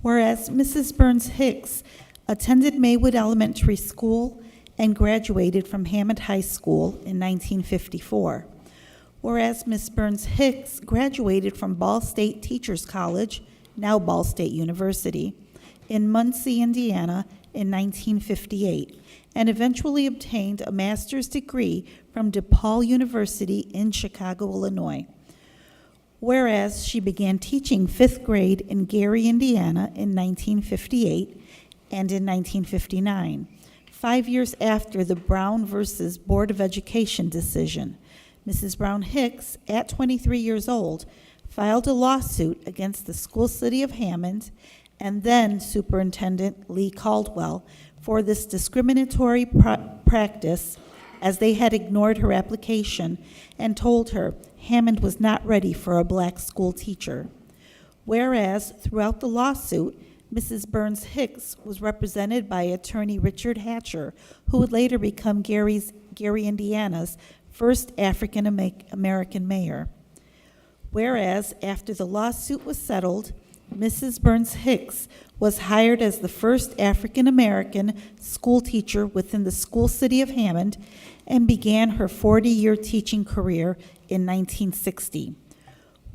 Whereas Mrs. Burns Hicks attended Maywood Elementary School and graduated from Hammond High School in 1954. Whereas Miss Burns Hicks graduated from Ball State Teachers College, now Ball State University, in Muncie, Indiana in 1958, and eventually obtained a master's degree from DePaul University in Chicago, Illinois. Whereas she began teaching 5th grade in Gary, Indiana in 1958 and in 1959, 5 years after the Brown versus Board of Education decision. Mrs. Brown Hicks, at 23 years old, filed a lawsuit against the school city of Hammond and then Superintendent Lee Caldwell for this discriminatory practice, as they had ignored her application and told her Hammond was not ready for a black school teacher. Whereas throughout the lawsuit, Mrs. Burns Hicks was represented by attorney Richard Hatcher, who would later become Gary, Indiana's first African-American mayor. Whereas after the lawsuit was settled, Mrs. Burns Hicks was hired as the first African-American school teacher within the school city of Hammond and began her 40-year teaching career in 1960.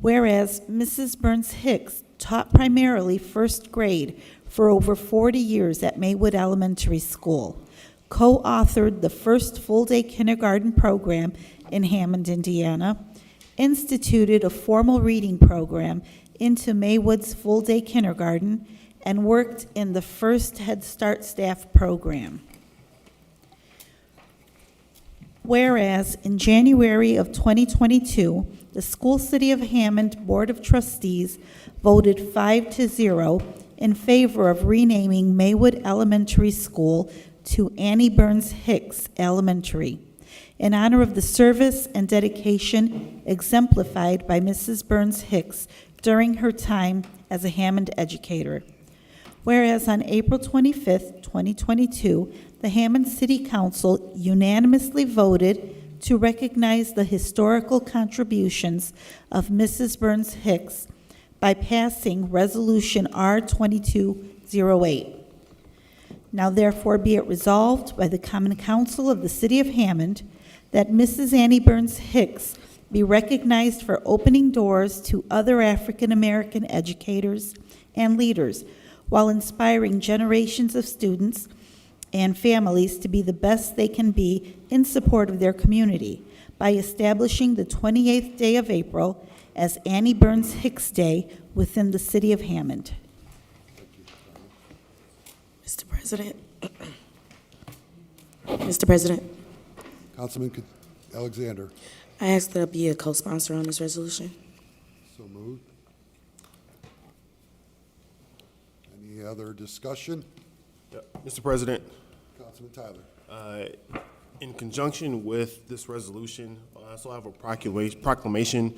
Whereas Mrs. Burns Hicks taught primarily 1st grade for over 40 years at Maywood Elementary School, co-authored the first full-day kindergarten program in Hammond, Indiana, instituted a formal reading program into Maywood's full-day kindergarten, and worked in the first Head Start staff program. Whereas in January of 2022, the School City of Hammond Board of Trustees voted 5-0 in favor of renaming Maywood Elementary School to Annie Burns Hicks Elementary, in honor of the service and dedication exemplified by Mrs. Burns Hicks during her time as a Hammond educator. Whereas on April 25th, 2022, the Hammond City Council unanimously voted to recognize the historical contributions of Mrs. Burns Hicks by passing Resolution R-2208. Now therefore be it resolved by the Common Council of the City of Hammond that Mrs. Annie Burns Hicks be recognized for opening doors to other African American educators and leaders while inspiring generations of students and families to be the best they can be in support of their community by establishing the 28th day of April as Annie Burns Hicks Day within the City of Hammond. Mr. President. Mr. President, Councilman Alexander. I ask that I be a co-sponsor on this resolution. So moved. Any other discussion? Mr. President, Councilman Tyler. in conjunction with this resolution, I also have a proclamation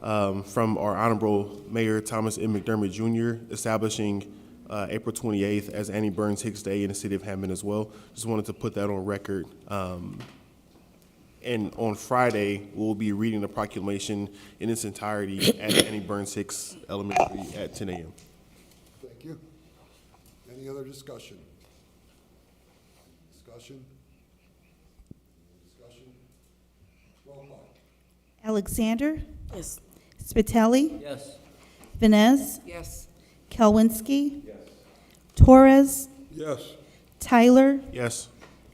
from our Honorable Mayor Thomas M. McDermott Jr. establishing April 28th as Annie Burns Hicks Day in the City of Hammond as well. Just wanted to put that on record. And on Friday, we'll be reading the proclamation in its entirety at Annie Burns Hicks Elementary at 10 a.m. Thank you. Any other discussion? Discussion? Discussion? Roll call. Alexander? Yes. Spitali? Yes. Vines? Yes. Kelwinsky? Yes. Torres? Yes. Tyler? Yes.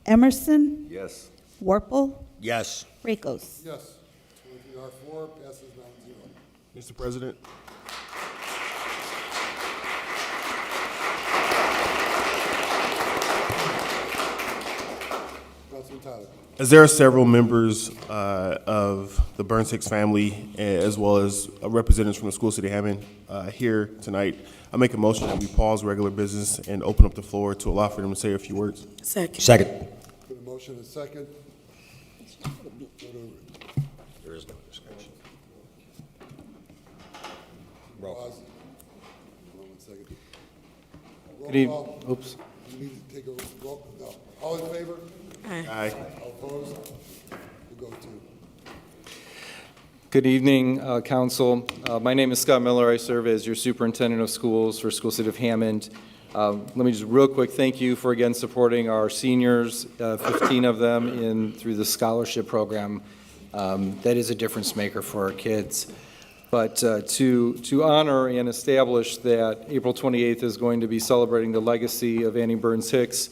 Emerson? Yes. Warple? Yes. Rakos? Yes. 23R4 passes 9-0. Mr. President. Councilman Tyler. As there are several members of the Burns Hicks family, as well as representatives from the School City of Hammond here tonight, I make a motion that we pause regular business and open up the floor to allow for them to say a few words. Second. Second. Put a motion and second. There is no discussion. Pause. Hold on 1 second. Roll call. Oops. You need to take a roll, no. All in favor? Aye. All opposed? We'll go to. Good evening, Council. My name is Scott Miller. I serve as your Superintendent of Schools for School City of Hammond. Let me just real quick thank you for again supporting our seniors, 15 of them through the scholarship program. That is a difference maker for our kids. But to honor and establish that April 28th is going to be celebrating the legacy of Annie Burns Hicks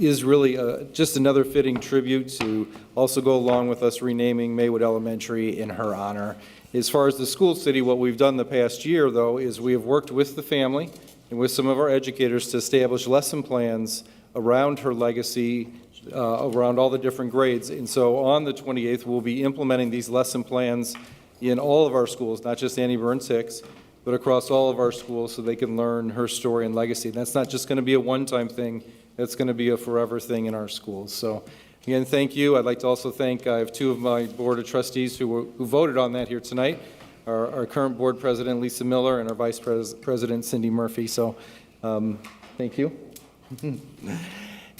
is really just another fitting tribute to also go along with us renaming Maywood Elementary in her honor. As far as the school city, what we've done the past year, though, is we have worked with the family and with some of our educators to establish lesson plans around her legacy, around all the different grades. And so on the 28th, we'll be implementing these lesson plans in all of our schools, not just Annie Burns Hicks, but across all of our schools so they can learn her story and legacy. And that's not just going to be a one-time thing, that's going to be a forever thing in our schools. So again, thank you. I'd like to also thank, I have two of my Board of Trustees who voted on that here tonight, our current Board President, Lisa Miller, and our Vice President, Cindy Murphy. So thank you.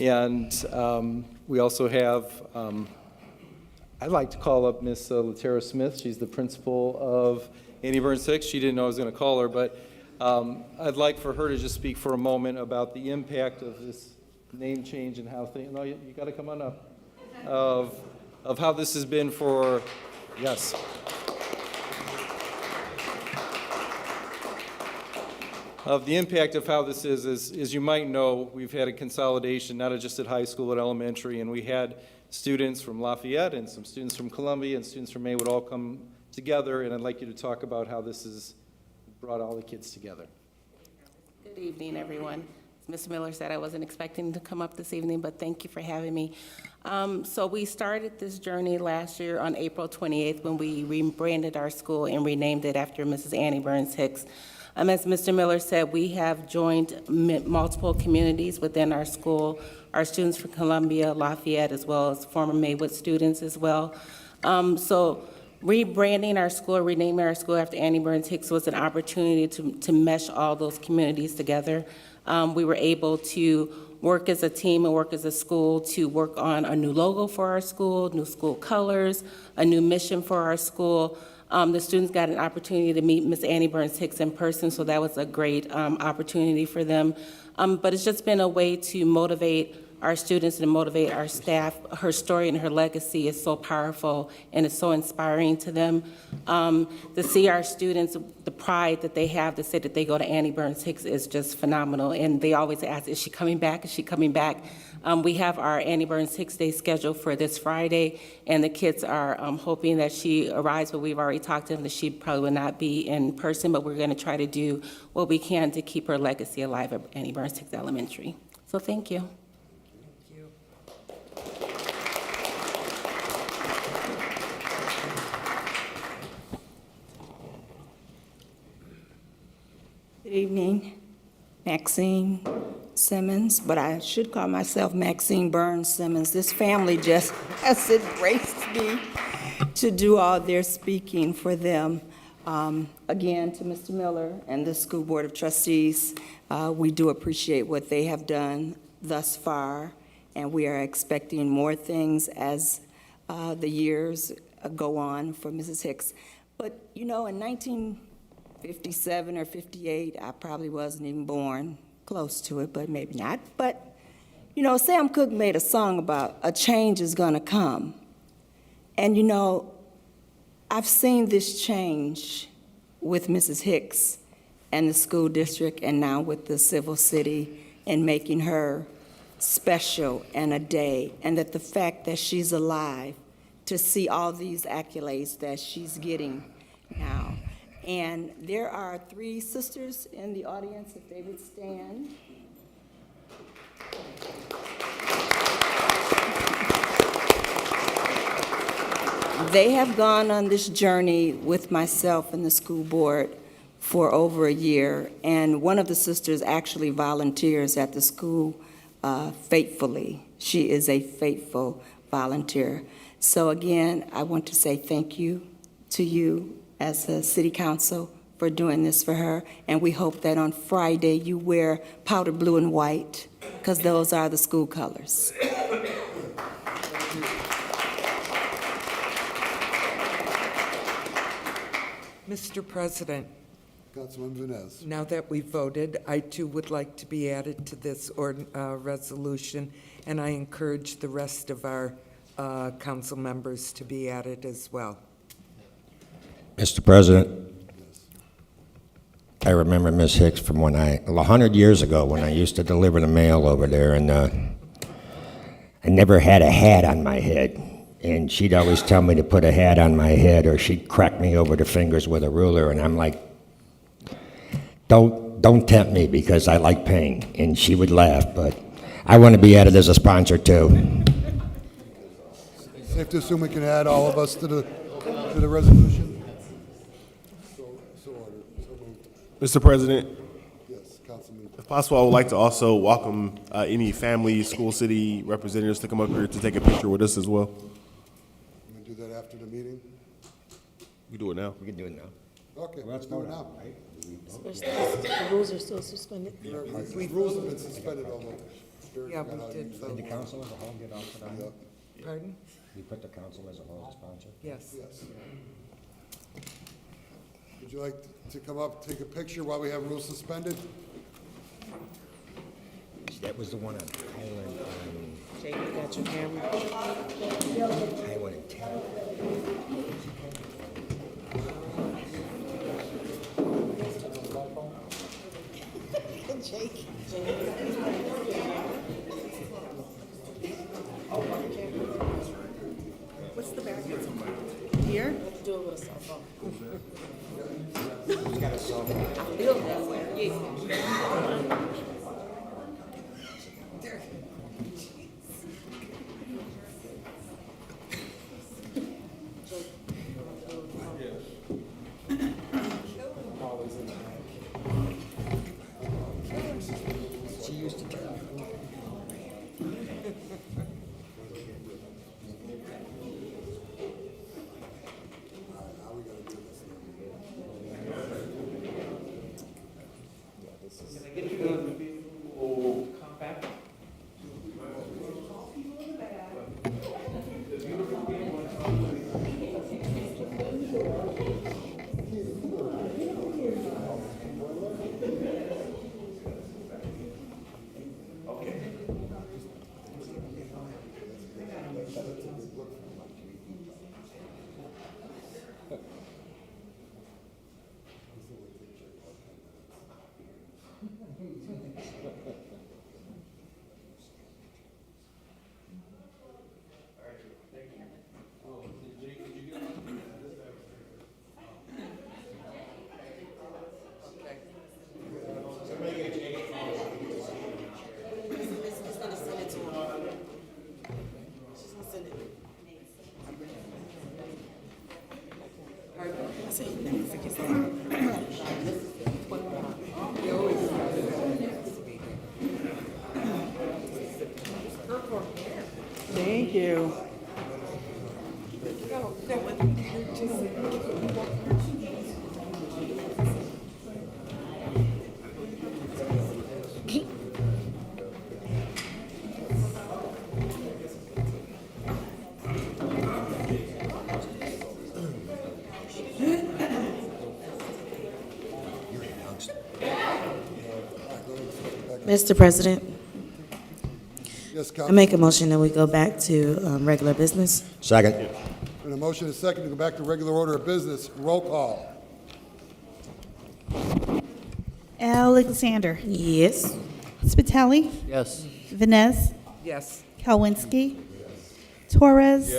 And we also have, I'd like to call up Miss Latera Smith. She's the principal of Annie Burns Hicks. She didn't know I was going to call her, but I'd like for her to just speak for a moment about the impact of this name change and how things, no, you got to come on up, of how this has been for, yes. Of the impact of how this is, as you might know, we've had a consolidation, not just at high school, at elementary, and we had students from Lafayette and some students from Columbia and students from Maywood all come together, and I'd like you to talk about how this has brought all the kids together. Good evening, everyone. As Ms. Miller said, I wasn't expecting to come up this evening, but thank you for having me. So we started this journey last year on April 28th when we rebranded our school and renamed it after Mrs. Annie Burns Hicks. As Mr. Miller said, we have joined multiple communities within our school, our students from Columbia, Lafayette, as well as former Maywood students as well. So rebranding our school, renaming our school after Annie Burns Hicks was an opportunity to mesh all those communities together. We were able to work as a team and work as a school to work on a new logo for our school, new school colors, a new mission for our school. The students got an opportunity to meet Miss Annie Burns Hicks in person, so that was a great opportunity for them. But it's just been a way to motivate our students and motivate our staff. Her story and her legacy is so powerful and it's so inspiring to them. To see our students, the pride that they have to say that they go to Annie Burns Hicks is just phenomenal. And they always ask, is she coming back? Is she coming back? We have our Annie Burns Hicks Day scheduled for this Friday, and the kids are hoping that she arrives, but we've already talked to them that she probably will not be in person, but we're going to try to do what we can to keep her legacy alive at Annie Burns Hicks Elementary. So thank you. Good evening, Maxine Simmons, but I should call myself Maxine Burns Simmons. This family just has embraced me to do all their speaking for them. Again, to Mr. Miller and the School Board of Trustees, we do appreciate what they have done thus far, and we are expecting more things as the years go on for Mrs. Hicks. But, you know, in 1957 or 58, I probably wasn't even born, close to it, but maybe not. But, you know, Sam Cooke made a song about a change is gonna come. And, you know, I've seen this change with Mrs. Hicks and the school district and now with the civil city in making her special and a day, and that the fact that she's alive to see all these accolades that she's getting now. And there are 3 sisters in the audience, if they would stand. They have gone on this journey with myself and the school board for over a year, and one of the sisters actually volunteers at the school faithfully. She is a faithful volunteer. So again, I want to say thank you to you as a city council for doing this for her, and we hope that on Friday you wear powder blue and white, because those are the school colors. Mr. President, Councilman Vines. now that we voted, I too would like to be added to this resolution, and I encourage the rest of our council members to be added as well. Mr. President, I remember Ms. Hicks from 100 years ago when I used to deliver the mail over there, and I never had a hat on my head. And she'd always tell me to put a hat on my head, or she'd crack me over the fingers with a ruler, and I'm like, don't tempt me because I like pain. And she would laugh, but I want to be added as a sponsor too. Safe to assume we can add all of us to the resolution? So ordered. So moved. Mr. President, Yes, Councilman. if possible, I would like to also welcome any family, school, city representatives to come up here to take a picture with us as well. You gonna do that after the meeting? We do it now. We can do it now. Okay, let's do it now. The rules are still suspended. Rules have been suspended, although. Yeah, we did vote. Did the council as a whole get off of that? Pardon? You put the council as a whole as a sponsor? Yes. Yes. Would you like to come up, take a picture while we have rules suspended? That was the one on Highland, Jake, you got your camera? Highland and 10. Jake. What's the back? Here? Do it with a cell phone. Who's got a cell phone? I feel that way. Yeah. She used to tell me. Thank you. Mr. President, Yes, I Councilman. make a motion that we go back to regular business. Second. And a motion is second to go back to regular order of business. Roll call. Alexander. Yes. Yes. Spitali. Vines. Yes. Kalwinski. Torres.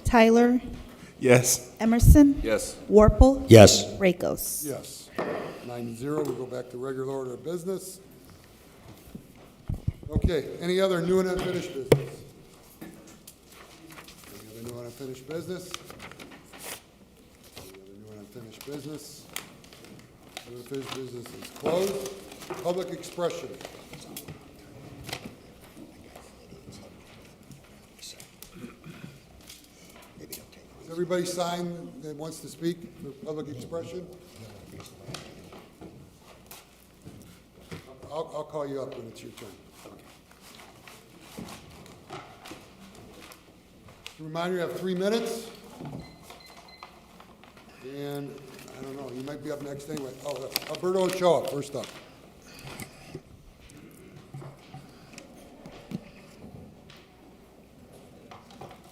Tyler. Yes. Emerson. Yes. Warple. Yes. Rakos. Yes. 9-0, we go back to regular order of business. Okay, any other new and unfinished business? Any other new and unfinished business? Any other new and unfinished business? New and unfinished business is closed. Public expression. Has everybody signed that wants to speak for public expression? I'll call you up when it's your turn. Reminder, you have 3 minutes. And, I don't know, you might be up next anyway. Oh, Alberto Ochoa, first up.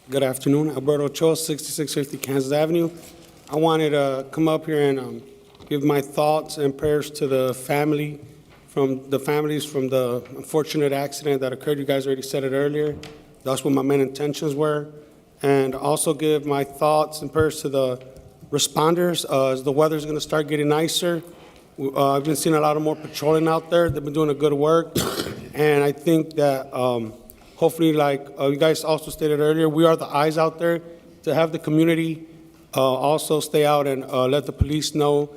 Good afternoon, Alberto Ochoa, 6650 Kansas Avenue. I wanted to come up here and give my thoughts and prayers to the families from the unfortunate accident that occurred. You guys already said it earlier. That's what my main intentions were. And also give my thoughts and prayers to the responders as the weather's going to start getting nicer. I've been seeing a lot of more patrolling out there. They've been doing a good work. And I think that hopefully, like you guys also stated earlier, we are the eyes out there to have the community also stay out and let the police know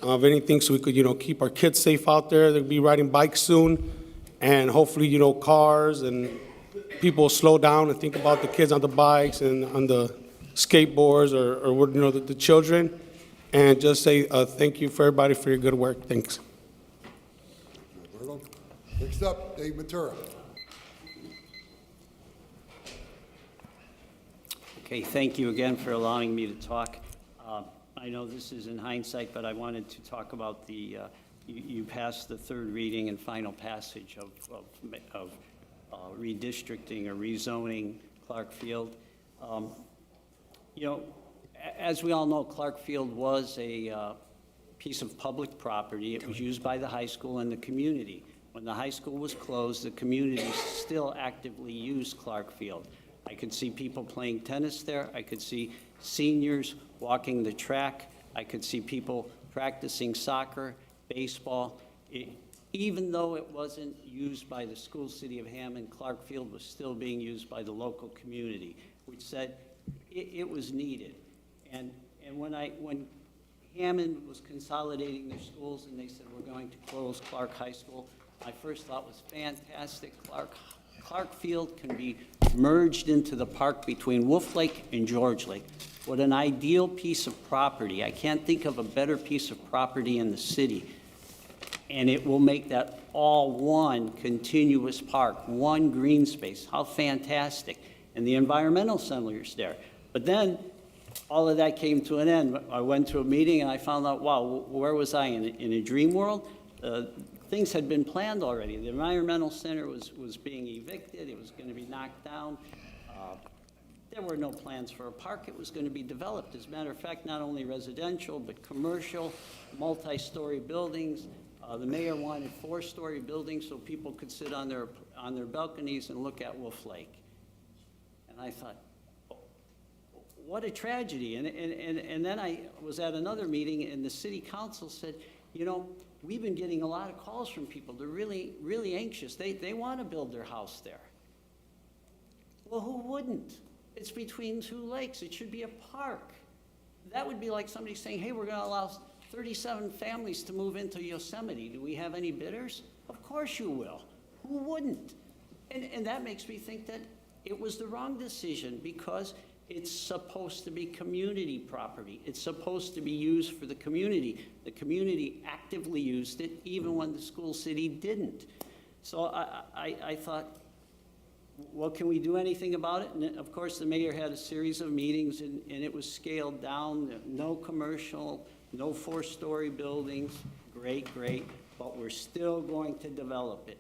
of anything so we could, keep our kids safe out there. They'll be riding bikes soon. And hopefully, cars and people slow down and think about the kids on the bikes and on the skateboards or the children. And just say thank you for everybody for your good work. Thanks. Next up, Dave Matura. Okay, thank you again for allowing me to talk. I know this is in hindsight, but I wanted to talk about you passed the third reading and final passage of redistricting or rezoning Clark Field. As we all know, Clark Field was a piece of public property. It was used by the high school and the community. When the high school was closed, the community still actively used Clark Field. I could see people playing tennis there. I could see seniors walking the track. I could see people practicing soccer, baseball. Even though it wasn't used by the school City of Hammond, Clark Field was still being used by the local community, which said it was needed. And when Hammond was consolidating their schools and they said, we're going to close Clark High School, my first thought was fantastic. Clark Field can be merged into the park between Wolf Lake and George Lake. What an ideal piece of property. I can't think of a better piece of property in the city. And it will make that all one continuous park, one green space. How fantastic. And the environmental center's there. But then all of that came to an end. I went to a meeting and I found out, wow, where was I? In a dream world? Things had been planned already. The environmental center was being evicted. It was going to be knocked down. There were no plans for a park. It was going to be developed. As a matter of fact, not only residential, but commercial, multi-story buildings. The mayor wanted 4-story buildings so people could sit on their balconies and look at Wolf Lake. And I thought, what a tragedy. And then I was at another meeting and the city council said, we've been getting a lot of calls from people. They're really, really anxious. They want to build their house there. Well, who wouldn't? It's between 2 lakes. It should be a park. That would be like somebody saying, hey, we're going to allow 37 families to move into Yosemite. Do we have any bidders? Of course you will. Who wouldn't? And that makes me think that it was the wrong decision because it's supposed to be community property. It's supposed to be used for the community. The community actively used it even when the school city didn't. So I thought, well, can we do anything about it? And of course, the mayor had a series of meetings and it was scaled down. No commercial, no 4-story buildings. Great, but we're still going to develop it.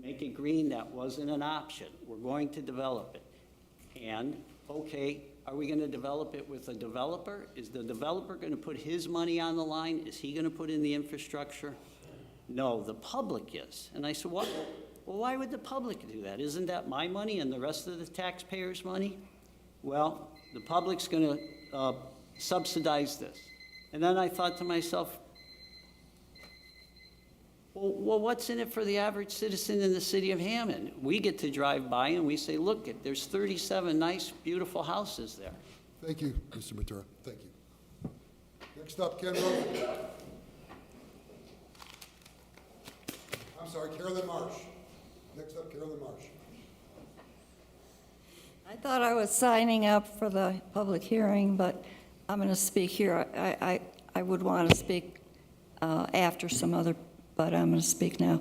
Make it green, that wasn't an option. We're going to develop it. And okay, are we going to develop it with a developer? Is the developer going to put his money on the line? Is he going to put in the infrastructure? No, the public is. And I said, well, why would the public do that? Isn't that my money and the rest of the taxpayers' money? Well, the public's going to subsidize this. And then I thought to myself, well, what's in it for the average citizen in the city of Hammond? We get to drive by and we say, look, there's 37 nice, beautiful houses there. Thank you, Mr. Matura. Thank you. Next up, Ken Rosen. I'm sorry, Carolyn Marsh. Next up, Carolyn Marsh. I thought I was signing up for the public hearing, but I'm going to speak here. I would want to speak after some other but I'm going to speak now.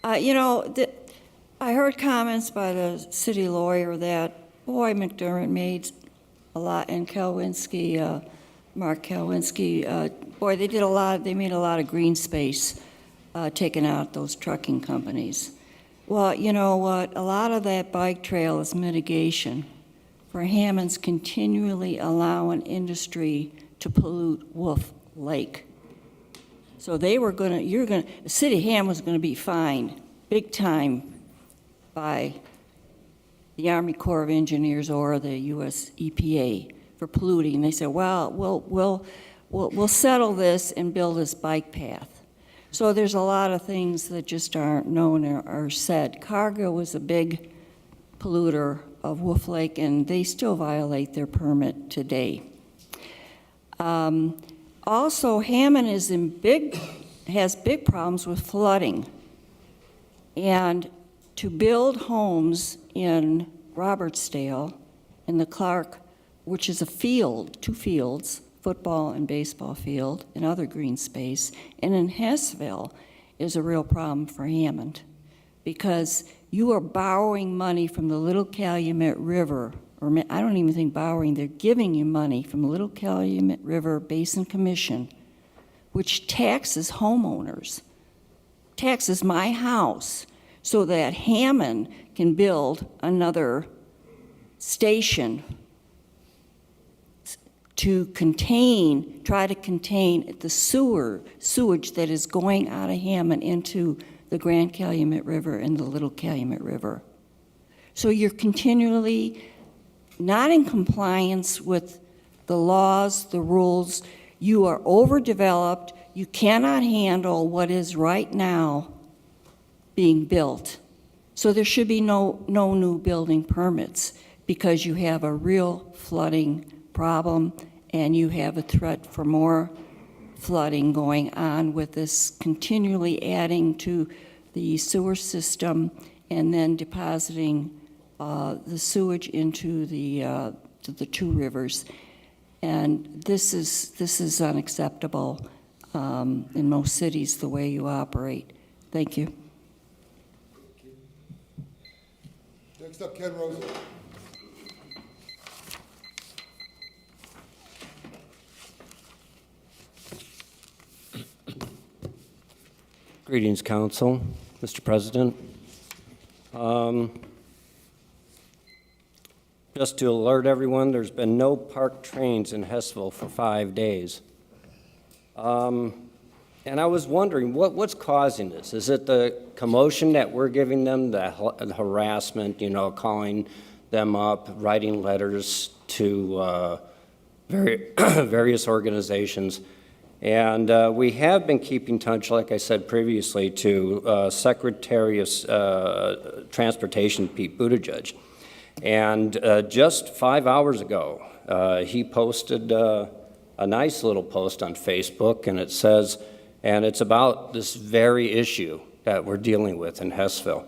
I heard comments by the city lawyer that, boy, McDermott made a lot, and Kalwinski, Mark Kalwinski, boy, they made a lot of green space taking out those trucking companies. Well, you know what? A lot of that bike trail is mitigation for Hammond's continually allowing industry to pollute Wolf Lake. So the city of Hammond was gonna be fined big time by the Army Corps of Engineers or the US EPA for polluting. And they said, well, we'll settle this and build this bike path. So there's a lot of things that just aren't known or said. Cargill was a big polluter of Wolf Lake, and they still violate their permit today. Also, Hammond has big problems with flooding. And to build homes in Robertsdale, in the Clark, which is a field, 2 fields, football and baseball field, and other green space, and in Hessville is a real problem for Hammond, because you are borrowing money from the Little Calumet River, or I don't even think borrowing, they're giving you money from the Little Calumet River Basin Commission, which taxes homeowners, taxes my house, so that Hammond can build another station to try to contain the sewage that is going out of Hammond into the Grand Calumet River and the Little Calumet River. So you're continually not in compliance with the laws, the rules. You are overdeveloped. You cannot handle what is right now being built. So there should be no new building permits, because you have a real flooding problem, and you have a threat for more flooding going on with this continually adding to the sewer system and then depositing the sewage into the 2 rivers. And this is unacceptable in most cities, the way you operate. Thank you. Next up, Ken Rosen. Greetings, Council, Mr. President. Just to alert everyone, there's been no parked trains in Hessville for 5 days. And I was wondering, what's causing this? Is it the commotion that we're giving them, the harassment, calling them up, writing letters to various organizations? And we have been keeping touch, like I said previously, to Secretary of Transportation Pete Buttigieg. And just 5 hours ago, he posted a nice little post on Facebook, and it says, and it's about this very issue that we're dealing with in Hessville.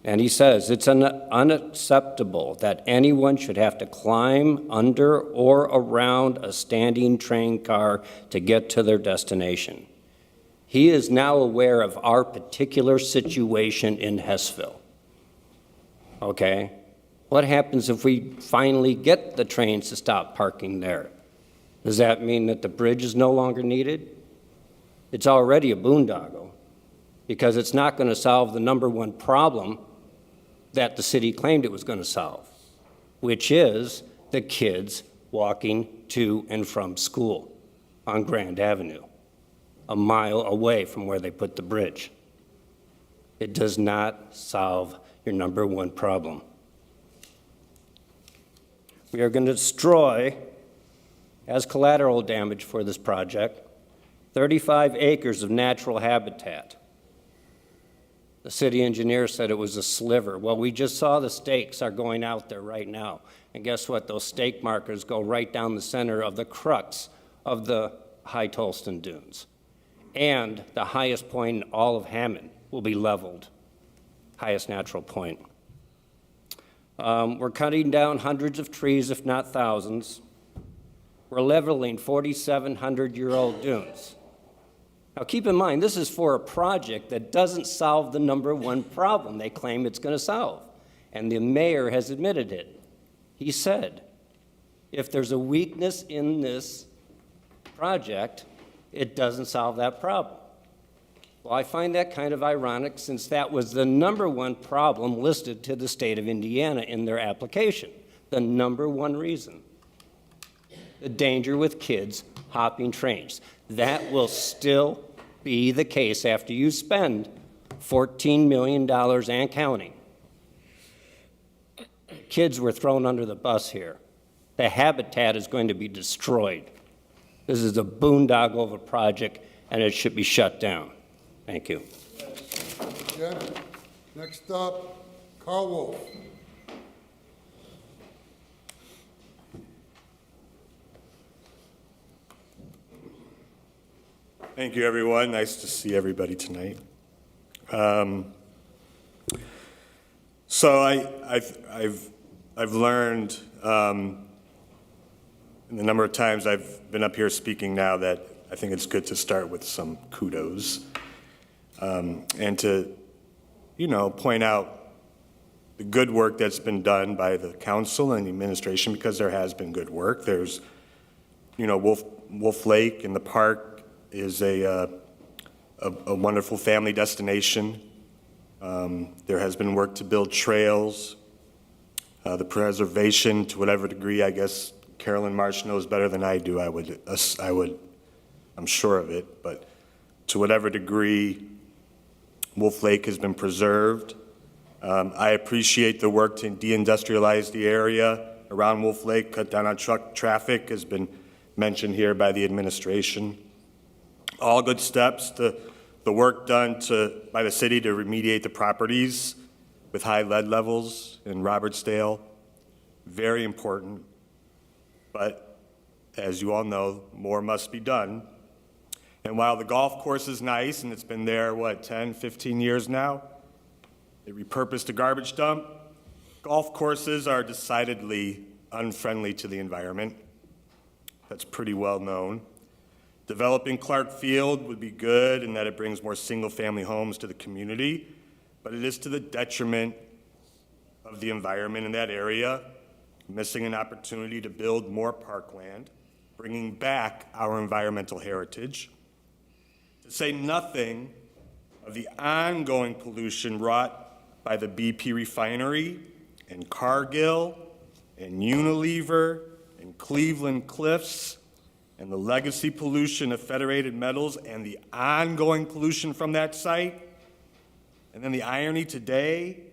And he says, it's unacceptable that anyone should have to climb under or around a standing train car to get to their destination. He is now aware of our particular situation in Hessville. Okay? What happens if we finally get the trains to stop parking there? Does that mean that the bridge is no longer needed? It's already a boondoggle, because it's not going to solve the #1 problem that the city claimed it was going to solve, which is the kids walking to and from school on Grand Avenue, a mile away from where they put the bridge. It does not solve your #1 problem. We are going to destroy, as collateral damage for this project, 35 acres of natural habitat. The city engineer said it was a sliver. Well, we just saw the stakes are going out there right now. And guess what? Those stake markers go right down the center of the crux of the High Tolston Dunes. And the highest point in all of Hammond will be leveled, highest natural point. We're cutting down hundreds of trees, if not thousands. We're leveling 4,700-year-old dunes. Now, keep in mind, this is for a project that doesn't solve the number one problem they claim it's going to solve. And the mayor has admitted it. He said, if there's a weakness in this project, it doesn't solve that problem. Well, I find that kind of ironic since that was the number one problem listed to the state of Indiana in their application. The number one reason. The danger with kids hopping trains. That will still be the case after you spend $14 million and counting. Kids were thrown under the bus here. The habitat is going to be destroyed. This is a boondoggle of a project, and it should be shut down. Thank you. Okay. Next up, Carl Wolf. Thank you, everyone. Nice to see everybody tonight. So I've learned in the number of times I've been up here speaking now that I think it's good to start with some kudos and to, point out the good work that's been done by the council and the administration, because there has been good work. There's, Wolf Lake and the park is a wonderful family destination. There has been work to build trails, the preservation to whatever degree. I guess Carolyn Marsh knows better than I do. I'm sure of it, but to whatever degree Wolf Lake has been preserved. I appreciate the work to deindustrialize the area around Wolf Lake, cut down on truck traffic, has been mentioned here by the administration. All good steps. The work done by the city to remediate the properties with high lead levels in Robertsdale, very important. But as you all know, more must be done. And while the golf course is nice, and it's been there, 10, 15 years now, they repurposed a garbage dump. Golf courses are decidedly unfriendly to the environment. That's pretty well known. Developing Clark Field would be good in that it brings more single-family homes to the community, but it is to the detriment of the environment in that area, missing an opportunity to build more parkland, bringing back our environmental heritage, to say nothing of the ongoing pollution wrought by the BP refinery and Cargill and Unilever and Cleveland Cliffs, and the legacy pollution of Federated Metals and the ongoing pollution from that site. And then the irony today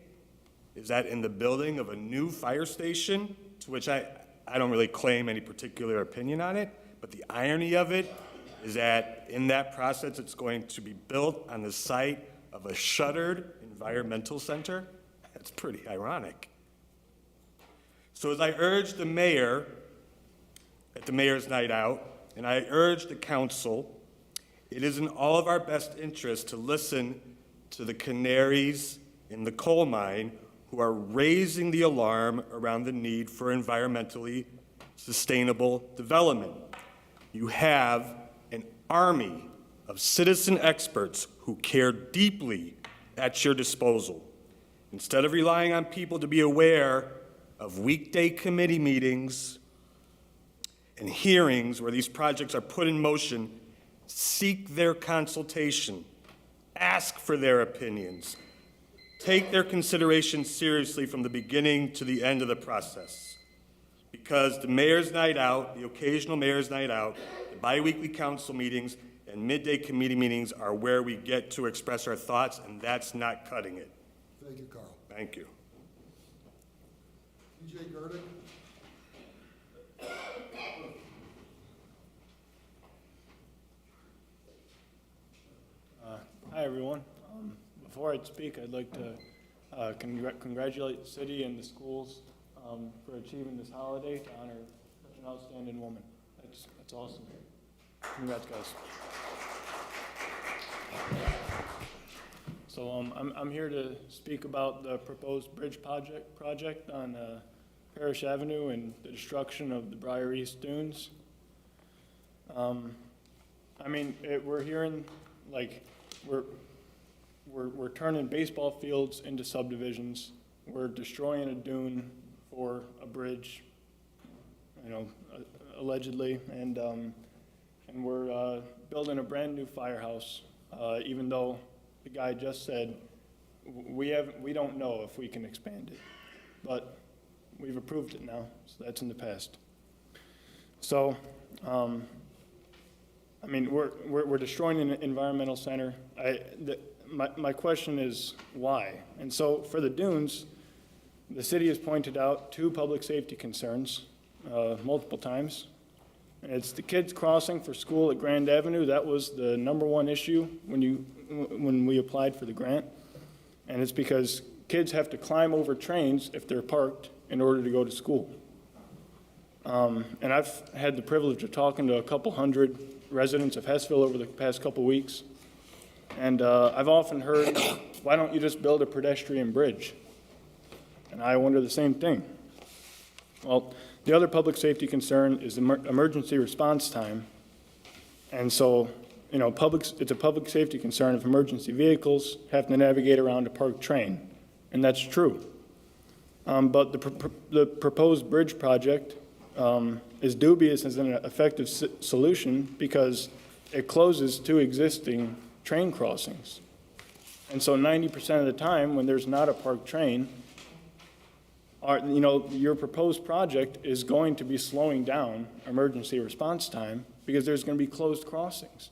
is that in the building of a new fire station, to which I don't really claim any particular opinion on it, but the irony of it is that in that process, it's going to be built on the site of a shuttered environmental center. That's pretty ironic. So as I urge the mayor at the Mayor's Night Out, and I urge the council, it is in all of our best interest to listen to the canaries in the coal mine who are raising the alarm around the need for environmentally sustainable development. You have an army of citizen experts who care deeply at your disposal. Instead of relying on people to be aware of weekday committee meetings and hearings where these projects are put in motion, seek their consultation, ask for their opinions, take their consideration seriously from the beginning to the end of the process. Because the Mayor's Night Out, the occasional Mayor's Night Out, the biweekly council meetings, and midday committee meetings are where we get to express our thoughts, and that's not cutting it. Thank you, Carl. Thank you. DJ Gerdick. Hi, everyone. Before I speak, I'd like to congratulate the city and the schools for achieving this holiday to honor such an outstanding woman. That's awesome. Congrats, guys. So I'm here to speak about the proposed bridge project on Parish Avenue and the destruction of the Briar East Dunes. We're hearing like, we're turning baseball fields into subdivisions. We're destroying a dune for a bridge, you know, allegedly, and we're building a brand-new firehouse, even though the guy just said, we don't know if we can expand it, but we've approved it now, so that's in the past. So, I mean, we're destroying an environmental center. My question is why? And so for the dunes, the city has pointed out 2 public safety concerns multiple times. And it's the kids crossing for school at Grand Avenue. That was the #1 issue when we applied for the grant. And it's because kids have to climb over trains if they're parked in order to go to school. And I've had the privilege of talking to a couple hundred residents of Hessville over the past couple weeks. And I've often heard, why don't you just build a pedestrian bridge? And I wonder the same thing. Well, the other public safety concern is emergency response time. And so, you know, it's a public safety concern if emergency vehicles have to navigate around a parked train. And that's true. But the proposed bridge project is dubious as an effective solution because it closes 2 existing train crossings. And so 90% of the time when there's not a parked train, you know, your proposed project is going to be slowing down emergency response time because there's going to be closed crossings.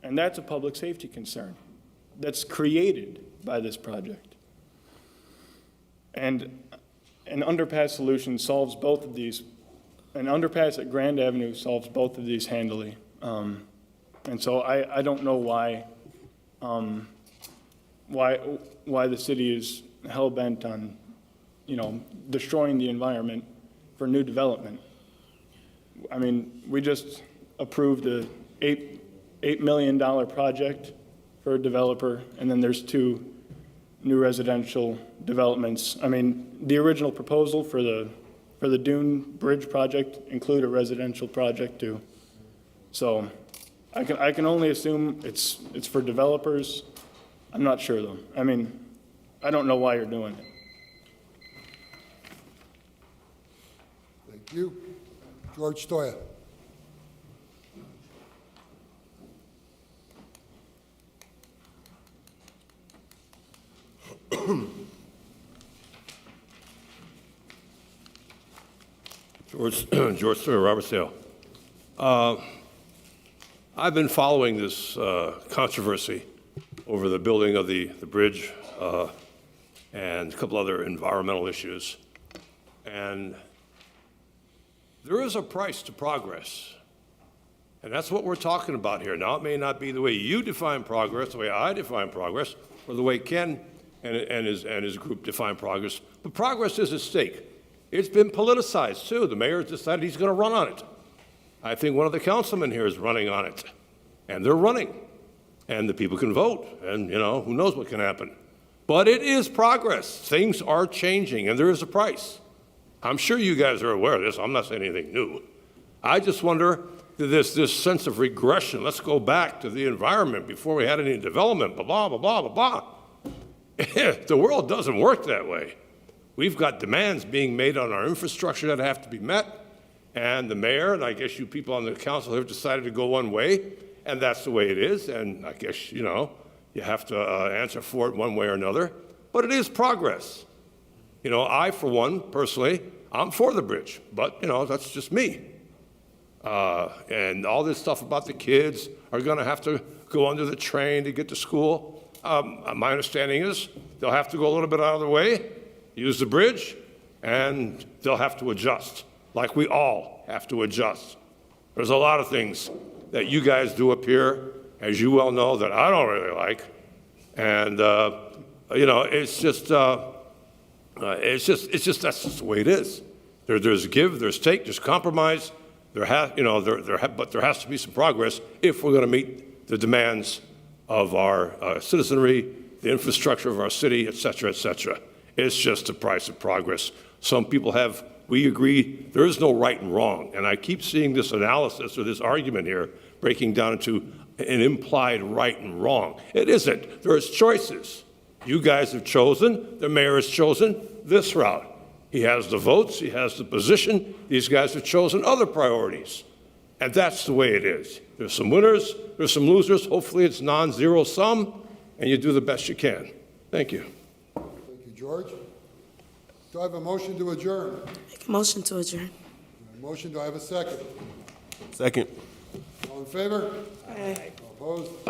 And that's a public safety concern that's created by this project. And an underpass solution solves both of these. An underpass at Grand Avenue solves both of these handily. And so I don't know why the city is hell-bent on, you know, destroying the environment for new development. I mean, we just approved a $8 million project for a developer, and then there's 2 new residential developments. I mean, the original proposal for the Dune Bridge project include a residential project too. So I can only assume it's for developers. I'm not sure though. I mean, I don't know why you're doing it. Thank you. George Stoya. George Stoya, Robertsdale. I've been following this controversy over the building of the bridge and a couple other environmental issues. And there is a price to progress. And that's what we're talking about here. Now, it may not be the way you define progress, the way I define progress, or the way Ken and his group define progress, but progress is at stake. It's been politicized, too. The mayor has decided he's going to run on it. I think one of the councilmen here is running on it. And they're running. And the people can vote. And, you know, who knows what can happen. But it is progress. Things are changing, and there is a price. I'm sure you guys are aware of this. I'm not saying anything new. I just wonder, this sense of regression. Let's go back to the environment before we had any development, blah, blah, blah, blah, blah. The world doesn't work that way. We've got demands being made on our infrastructure that have to be met, and the mayor, and I guess you people on the council have decided to go one way, and that's the way it is, and I guess, you know, you have to answer for it one way or another, but it is progress. You know, I, for one, personally, I'm for the bridge, but, you know, that's just me. And all this stuff about the kids are going to have to go under the train to get to school. My understanding is they'll have to go a little bit out of the way, use the bridge, and they'll have to adjust, like we all have to adjust. There's a lot of things that you guys do up here, as you well know, that I don't really like. And, you know, it's just that's just the way it is. There's give, there's take, there's compromise. But there has to be some progress if we're going to meet the demands of our citizenry, the infrastructure of our city, et cetera, et cetera. It's just the price of progress. Some people we agree, there is no right and wrong. And I keep seeing this analysis or this argument here breaking down into an implied right and wrong. It isn't. There's choices. You guys have chosen, the mayor has chosen this route. He has the votes, he has the position. These guys have chosen other priorities. And that's the way it is. There's some winners, there's some losers. Hopefully it's non-zero sum, and you do the best you can. Thank you. Thank you, George. Do I have a motion to adjourn? Make a motion to adjourn. Motion, do I have a second? Second. All in favor? Aye. All opposed?